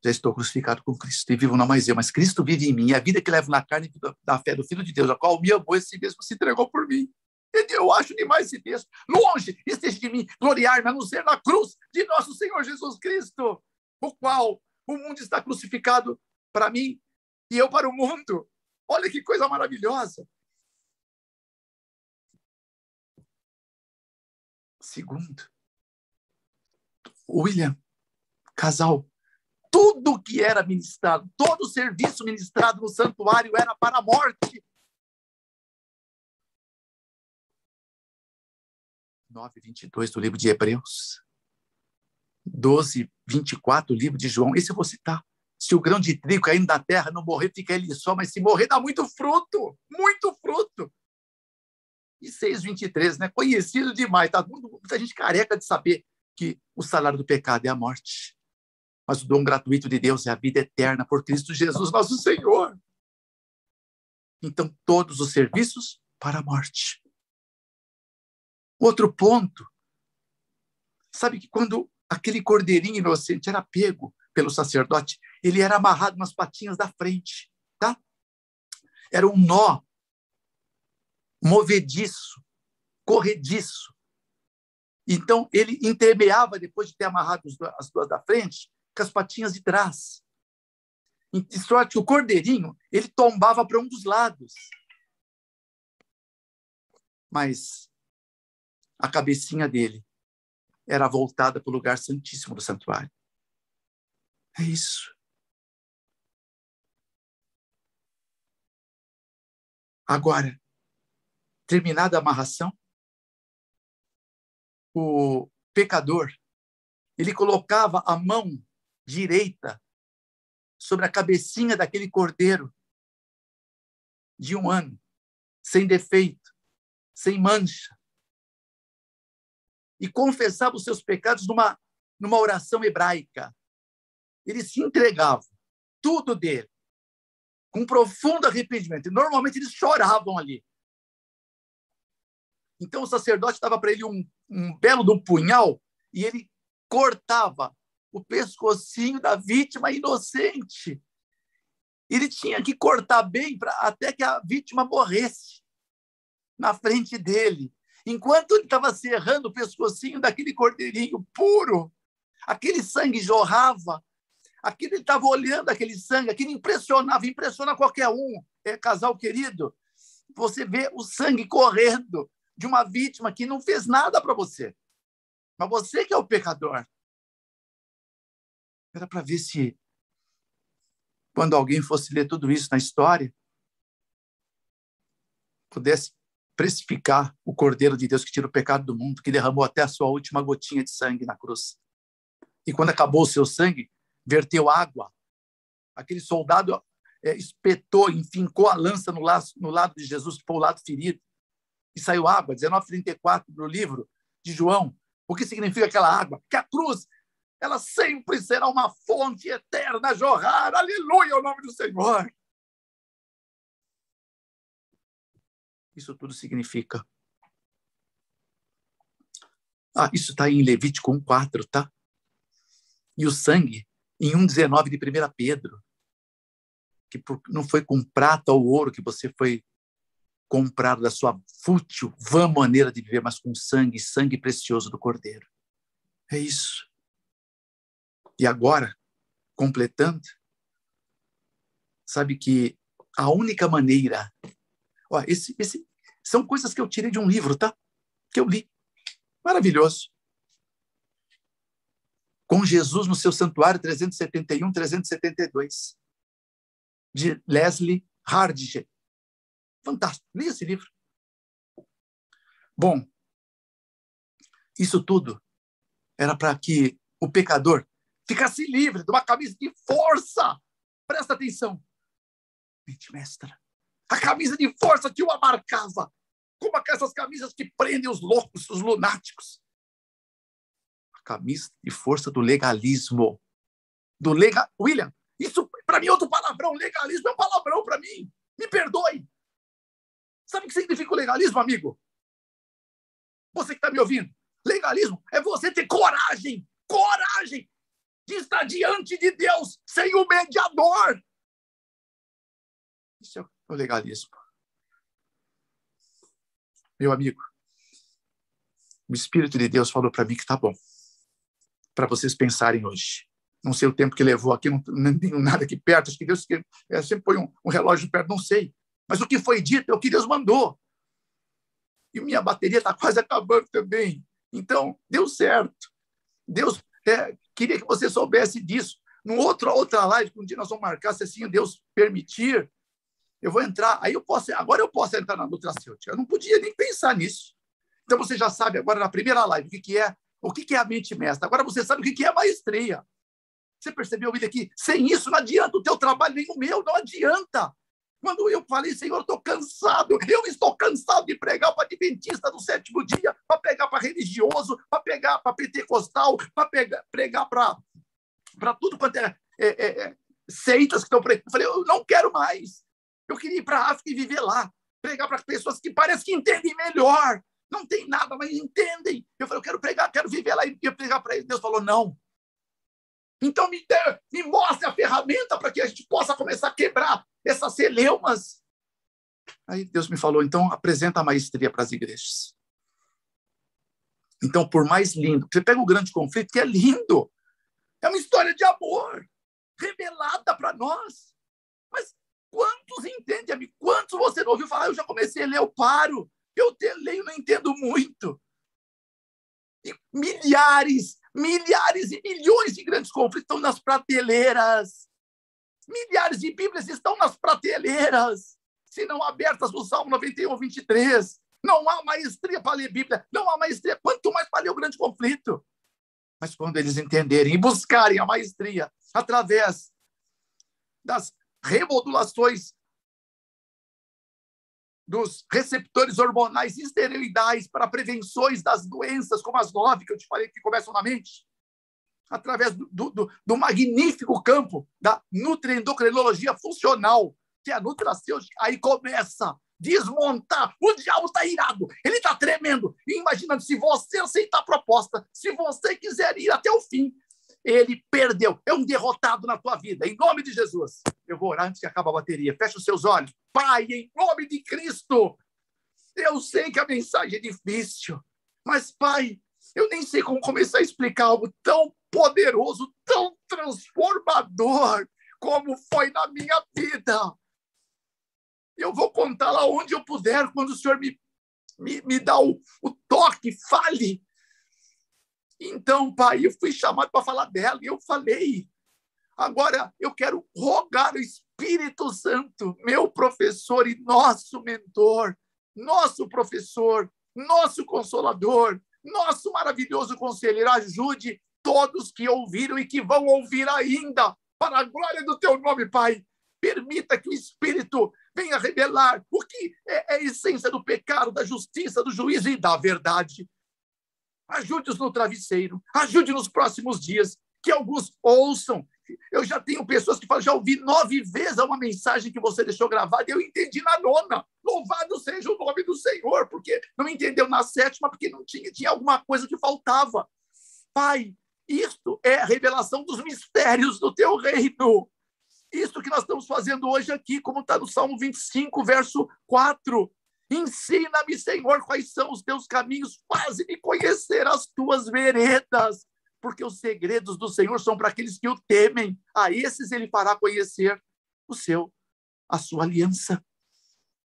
Já estou crucificado com Cristo e vivo não mais eu, mas Cristo vive em mim. E a vida que levo na carne da fé do Filho de Deus, a qual me amou esse mesmo se entregou por mim. Eu acho demais esse texto. Longe esteja de mim gloriar-me, a não ser na cruz de nosso Senhor Jesus Cristo, o qual o mundo está crucificado para mim e eu para o mundo. Olha que coisa maravilhosa. Segundo, William, casal, tudo que era ministrado, todo o serviço ministrado no santuário era para a morte. 9:22 do livro de Hebreus. 12:24 do livro de João. Esse eu vou citar. Se o grão de trigo caindo na terra não morrer, fica ele só, mas se morrer, dá muito fruto. Muito fruto. E 6:23, né? Conhecido demais. Tá? Muita gente careca de saber que o salário do pecado é a morte. Mas o dom gratuito de Deus é a vida eterna por Cristo Jesus, nosso Senhor. Então, todos os serviços para a morte. Outro ponto. Sabe que quando aquele cordeirinho inocente era pego pelo sacerdote, ele era amarrado nas patinhas da frente, tá? Era um nó movediço, corrediço. Então, ele intermeava, depois de ter amarrado as duas da frente, com as patinhas de trás. De sorte que o cordeirinho, ele tombava para um dos lados. Mas a cabecinha dele era voltada para o lugar santíssimo do santuário. É isso. Agora, terminada a amarração, o pecador, ele colocava a mão direita sobre a cabecinha daquele cordeiro de 1 ano, sem defeito, sem mancha, e confessava os seus pecados numa oração hebraica. Ele se entregava, tudo dele, com profundo arrependimento. E normalmente eles choravam ali. Então o sacerdote dava para ele um belo de um punhal e ele cortava o pescocinho da vítima inocente. Ele tinha que cortar bem até que a vítima morresse na frente dele. Enquanto ele estava serrando o pescocinho daquele cordeirinho puro, aquele sangue jorrava, Aquilo ele estava olhando aquele sangue, aquilo impressionava, impressiona qualquer um, casal querido. Você vê o sangue correndo de uma vítima que não fez nada para você. Mas você que é o pecador. Era para ver se, quando alguém fosse ler tudo isso na história, pudesse precificar o Cordeiro de Deus que tira o pecado do mundo, que derramou até a sua última gotinha de sangue na cruz. E quando acabou o seu sangue, verteu água. Aquele soldado espetou, enfincou a lança no lado de Jesus, que foi o lado ferido, e saiu água, 19:34 do livro de João. O que significa aquela água? Que a cruz, ela sempre será uma fonte eterna a jorrar. Aleluia, ao nome do Senhor. Isso tudo significa. Isso está em Levítico 1:4, tá? E o sangue, em 1:19 de 1 Pedro, que não foi com prata ou ouro que você foi comprado da sua fútil, vã maneira de viver, mas com sangue precioso do Cordeiro. É isso. E agora, completando, sabe que a única maneira... são coisas que eu tirei de um livro, tá? Que eu li. Maravilhoso. Com Jesus no seu santuário, 371, 372. De Leslie Hardinge. Fantástico. Li esse livro. Bom, isso tudo era para que o pecador ficasse livre de uma camisa de força. Presta atenção. Mente mestra. A camisa de força que o amarcava. Como aquelas camisas que prendem os loucos, os lunáticos. A camisa de força do legalismo. William, isso para mim é outro palavrão. Legalismo é um palavrão para mim. Me perdoe. Sabe o que significa o legalismo, amigo? Você que está me ouvindo. Legalismo é você ter coragem de estar diante de Deus sem o mediador. Isso é o legalismo. Meu amigo, o Espírito de Deus falou para mim que tá bom. Para vocês pensarem hoje. Não sei o tempo que levou aqui, não tenho nada aqui perto. Acho que Deus sempre põe um relógio perto, não sei. Mas o que foi dito é o que Deus mandou. E minha bateria está quase acabando também. Então, deu certo. Deus queria que você soubesse disso. Outra live, que um dia nós vamos marcar, se assim Deus permitir, eu vou entrar. Agora eu posso entrar na nutracêutica. Eu não podia nem pensar nisso. Então, você já sabe agora na primeira live o que é a mente mestra. Agora você sabe o que é a maestria. Você percebeu, William, que sem isso não adianta o teu trabalho, nem o meu, não adianta. Quando eu falei, Senhor, eu estou cansado de pregar para adventista do sétimo dia, para pregar para religioso, para pregar para pentecostal, para pregar para tudo quanto seitas que estão pregando. Eu falei, eu não quero mais. Eu queria ir para a África e viver lá, pregar para pessoas que parecem que entendem melhor. Não tem nada, mas entendem. Eu falei, eu quero pregar, quero viver lá e pregar para eles. Deus falou, não. Então me mostre a ferramenta para que a gente possa começar a quebrar essas celeumas. Aí Deus me falou, então apresenta a maestria para as igrejas. Então, por mais lindo, você pega o grande conflito, que é lindo. É uma história de amor, revelada para nós. Mas quantos entendem, amigo? Quantos você não ouviu falar? Eu já comecei a ler, eu paro. Eu leio, não entendo muito. E milhares e milhões de grandes conflitos estão nas prateleiras. Milhares de Bíblias estão nas prateleiras, se não abertas no Salmo 91, 23. Não há maestria para ler Bíblia, não há maestria, quanto mais para ler o grande conflito. Mas quando eles entenderem e buscarem a maestria através das remodulações dos receptores hormonais esteroidais para prevenções das doenças, como as 9 que eu te falei que começam na mente, através do magnífico campo da nutriendocrinologia funcional, que é a nutracêutica, aí começa a desmontar. O diabo está irado, ele está tremendo. E imagina, se você aceitar a proposta, se você quiser ir até o fim, ele perdeu, é um derrotado na tua vida, em nome de Jesus. Eu vou orar antes que acabe a bateria. Fecha os seus olhos. Pai, em nome de Cristo, eu sei que a mensagem é difícil, mas, Pai, eu nem sei como começar a explicar algo tão poderoso, tão transformador, como foi na minha vida. Eu vou contar lá onde eu puder, quando o Senhor me dá o toque, fale. Então, Pai, eu fui chamado para falar dela e eu falei. Agora, eu quero rogar o Espírito Santo, meu professor e nosso mentor, nosso professor, nosso consolador, nosso maravilhoso conselheiro, ajude todos que ouviram e que vão ouvir ainda, para a glória do teu nome, Pai. Permita que o Espírito venha revelar o que é a essência do pecado, da justiça, do juízo e da verdade. Ajude-os no travesseiro, ajude nos próximos dias, que alguns ouçam. Eu já tenho pessoas que falam, já ouvi 9 vezes uma mensagem que você deixou gravada e eu entendi na 9ª. Louvado seja o nome do Senhor, porque não entendeu na 7ª, porque não tinha alguma coisa que faltava. Pai, isto é a revelação dos mistérios do teu reino. Isto que nós estamos fazendo hoje aqui, como está no Salmo 25, verso 4. Ensina-me, Senhor, quais são os teus caminhos, faze-me conhecer as tuas veredas, porque os segredos do Senhor são para aqueles que o temem. A esses ele fará conhecer a sua aliança.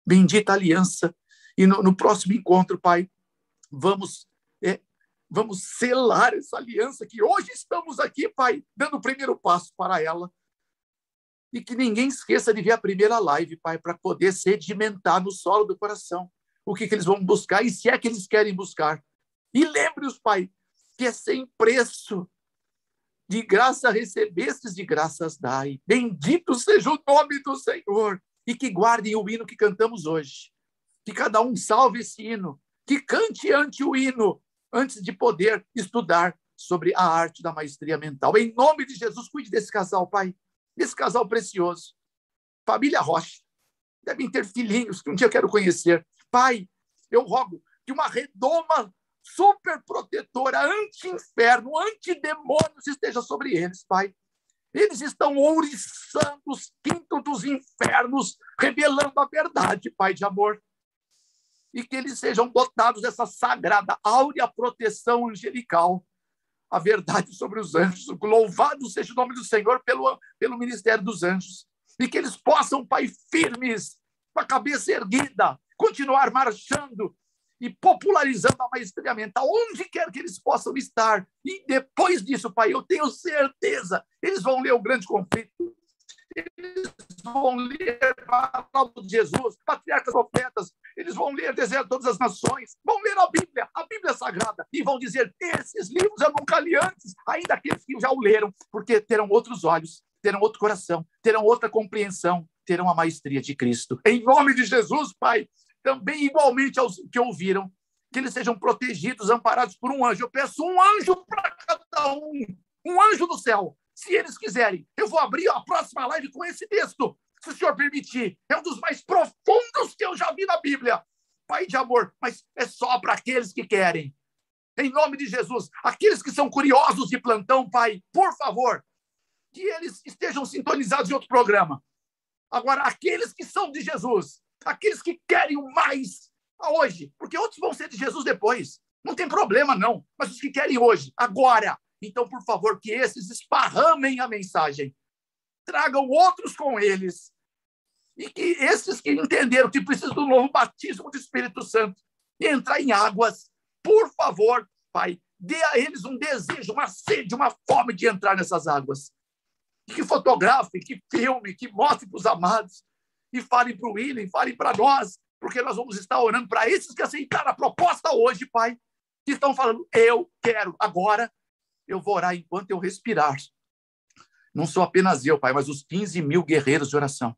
Bendita aliança. E no próximo encontro, Pai, vamos selar essa aliança que hoje estamos aqui, Pai, dando o primeiro passo para ela. E que ninguém esqueça de ver a primeira live, Pai, para poder sedimentar no solo do coração o que eles vão buscar e se é que eles querem buscar. E lembre-os, Pai, que é sem preço. De graça recebestes, de graças dai. Bendito seja o nome do Senhor. E que guardem o hino que cantamos hoje. Que cada um salve esse hino. Que cante ante o hino, antes de poder estudar sobre a arte da maestria mental. Em nome de Jesus, cuide desse casal, Pai. Desse casal precioso. Família Rocha. Devem ter filhinhos que um dia eu quero conhecer. Pai, eu rogo que uma redoma super protetora, anti-inferno, anti-demônios esteja sobre eles, Pai. Eles estão ouriçando os quintos dos infernos, revelando a verdade, Pai de amor. E que eles sejam dotados dessa sagrada, áurea proteção angelical. A verdade sobre os anjos. Louvado seja o nome do Senhor pelo ministério dos anjos. E que eles possam, Pai, firmes, com a cabeça erguida, continuar marchando e popularizando a maestria mental, onde quer que eles possam estar. E depois disso, Pai, eu tenho certeza, eles vão ler o Grande Conflito, eles vão ler a palavra de Jesus, Patriarcas, Profetas, eles vão ler Deserto de Todas as Nações, vão ler a Bíblia Sagrada, e vão dizer, esses livros eu nunca li antes, ainda aqueles que já o leram, porque terão outros olhos, terão outro coração, terão outra compreensão, terão a maestria de Cristo. Em nome de Jesus, Pai, também igualmente aos que ouviram, que eles sejam protegidos, amparados por um anjo. Eu peço um anjo para cada um anjo do céu. Se eles quiserem, eu vou abrir a próxima live com esse texto, se o Senhor permitir. É um dos mais profundos que eu já vi na Bíblia. Pai de amor, mas é só para aqueles que querem. Em nome de Jesus, aqueles que são curiosos de plantão, Pai, por favor, que eles estejam sintonizados em outro programa. Agora, aqueles que são de Jesus, aqueles que querem o mais hoje, porque outros vão ser de Jesus depois, não tem problema não, mas os que querem hoje, agora, então, por favor, que esses esparramem a mensagem, tragam outros com eles, e que esses que entenderam que precisam do novo batismo do Espírito Santo e entrar em águas, por favor, Pai, dê a eles um desejo, uma sede, uma fome de entrar nessas águas. Que fotografem, que filmem, que mostrem para os amados, e falem para o William, falem para nós, porque nós vamos estar orando para esses que aceitaram a proposta hoje, Pai, que estão falando, eu quero, agora eu vou orar enquanto eu respirar. Não sou apenas eu, Pai, mas os 15 mil guerreiros de oração,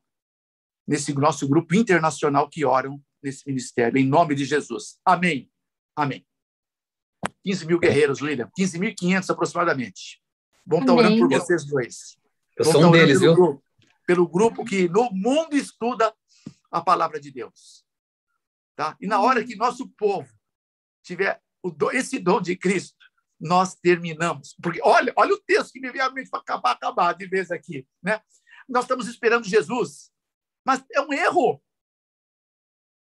nesse nosso grupo internacional que oram nesse ministério, em nome de Jesus. Amém. Amém. 15 mil guerreiros, William, 15.500 aproximadamente. Vão estar orando por vocês dois. Eu sou um deles, viu? Pelo grupo que no mundo estuda a palavra de Deus. Tá? E na hora que nosso povo tiver esse dom de Cristo, nós terminamos. Porque olha o texto que me veio à mente para acabar de vez aqui. Né? Nós estamos esperando Jesus, mas é um erro.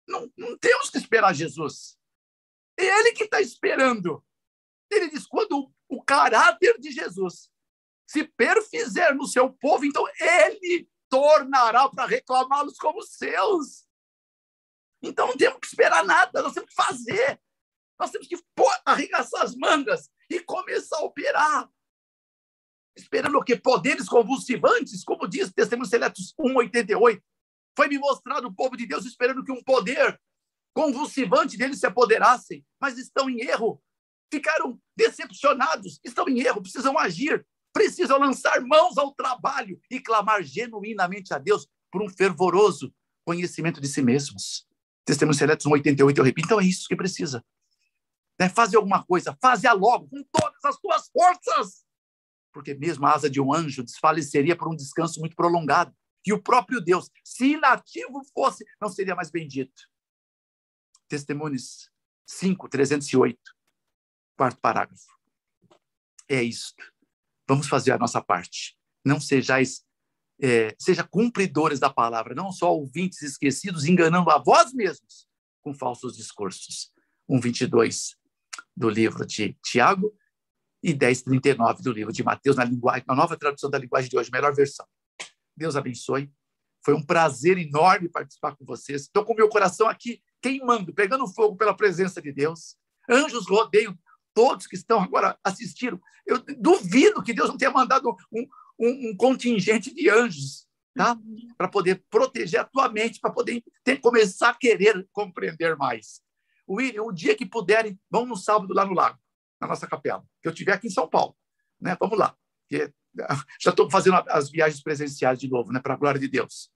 Não temos que esperar Jesus. É Ele que está esperando. Ele diz, quando o caráter de Jesus se perfizer no seu povo, então ele tornará para reclamá-los como seus. Então não temos que esperar nada, nós temos que fazer. Nós temos que arregaçar as mangas e começar a operar. Esperando o quê? Poderes convulsivantes, como diz Testemunhos Seletos 1:88. Foi-me mostrado o povo de Deus esperando que um poder convulsivante deles se apoderassem, mas estão em erro. Ficaram decepcionados, estão em erro, precisam agir, precisam lançar mãos ao trabalho e clamar genuinamente a Deus por um fervoroso conhecimento de si mesmos. Testemunhos Seletos 1:88, eu repito, então é isso que precisa. Fazer alguma coisa, faze-a logo, com todas as tuas forças, porque mesmo a asa de um anjo desfaleceria por um descanso muito prolongado, e o próprio Deus, se inativo fosse, não seria mais bendito. Testemunhos 5:308, quarto parágrafo. É isto. Vamos fazer a nossa parte. Não sejais, seja cumpridores da palavra, não só ouvintes esquecidos, enganando a vós mesmos com falsos discursos. 1:22 do livro de Tiago e 10:39 do livro de Mateus, na nova tradução da linguagem de hoje, melhor versão. Deus abençoe. Foi um prazer enorme participar com vocês. Estou com o meu coração aqui queimando, pegando fogo pela presença de Deus. Anjos rodeiam todos que estão agora assistindo. Eu duvido que Deus não tenha mandado um contingente de anjos, tá? Para poder proteger a tua mente, para poder começar a querer compreender mais. William, o dia que puderem, vão no sábado lá no lago, na nossa capela, que eu estiver aqui em São Paulo. Né? Vamos lá. Já estou fazendo as viagens presenciais de novo, né? Para a glória de Deus.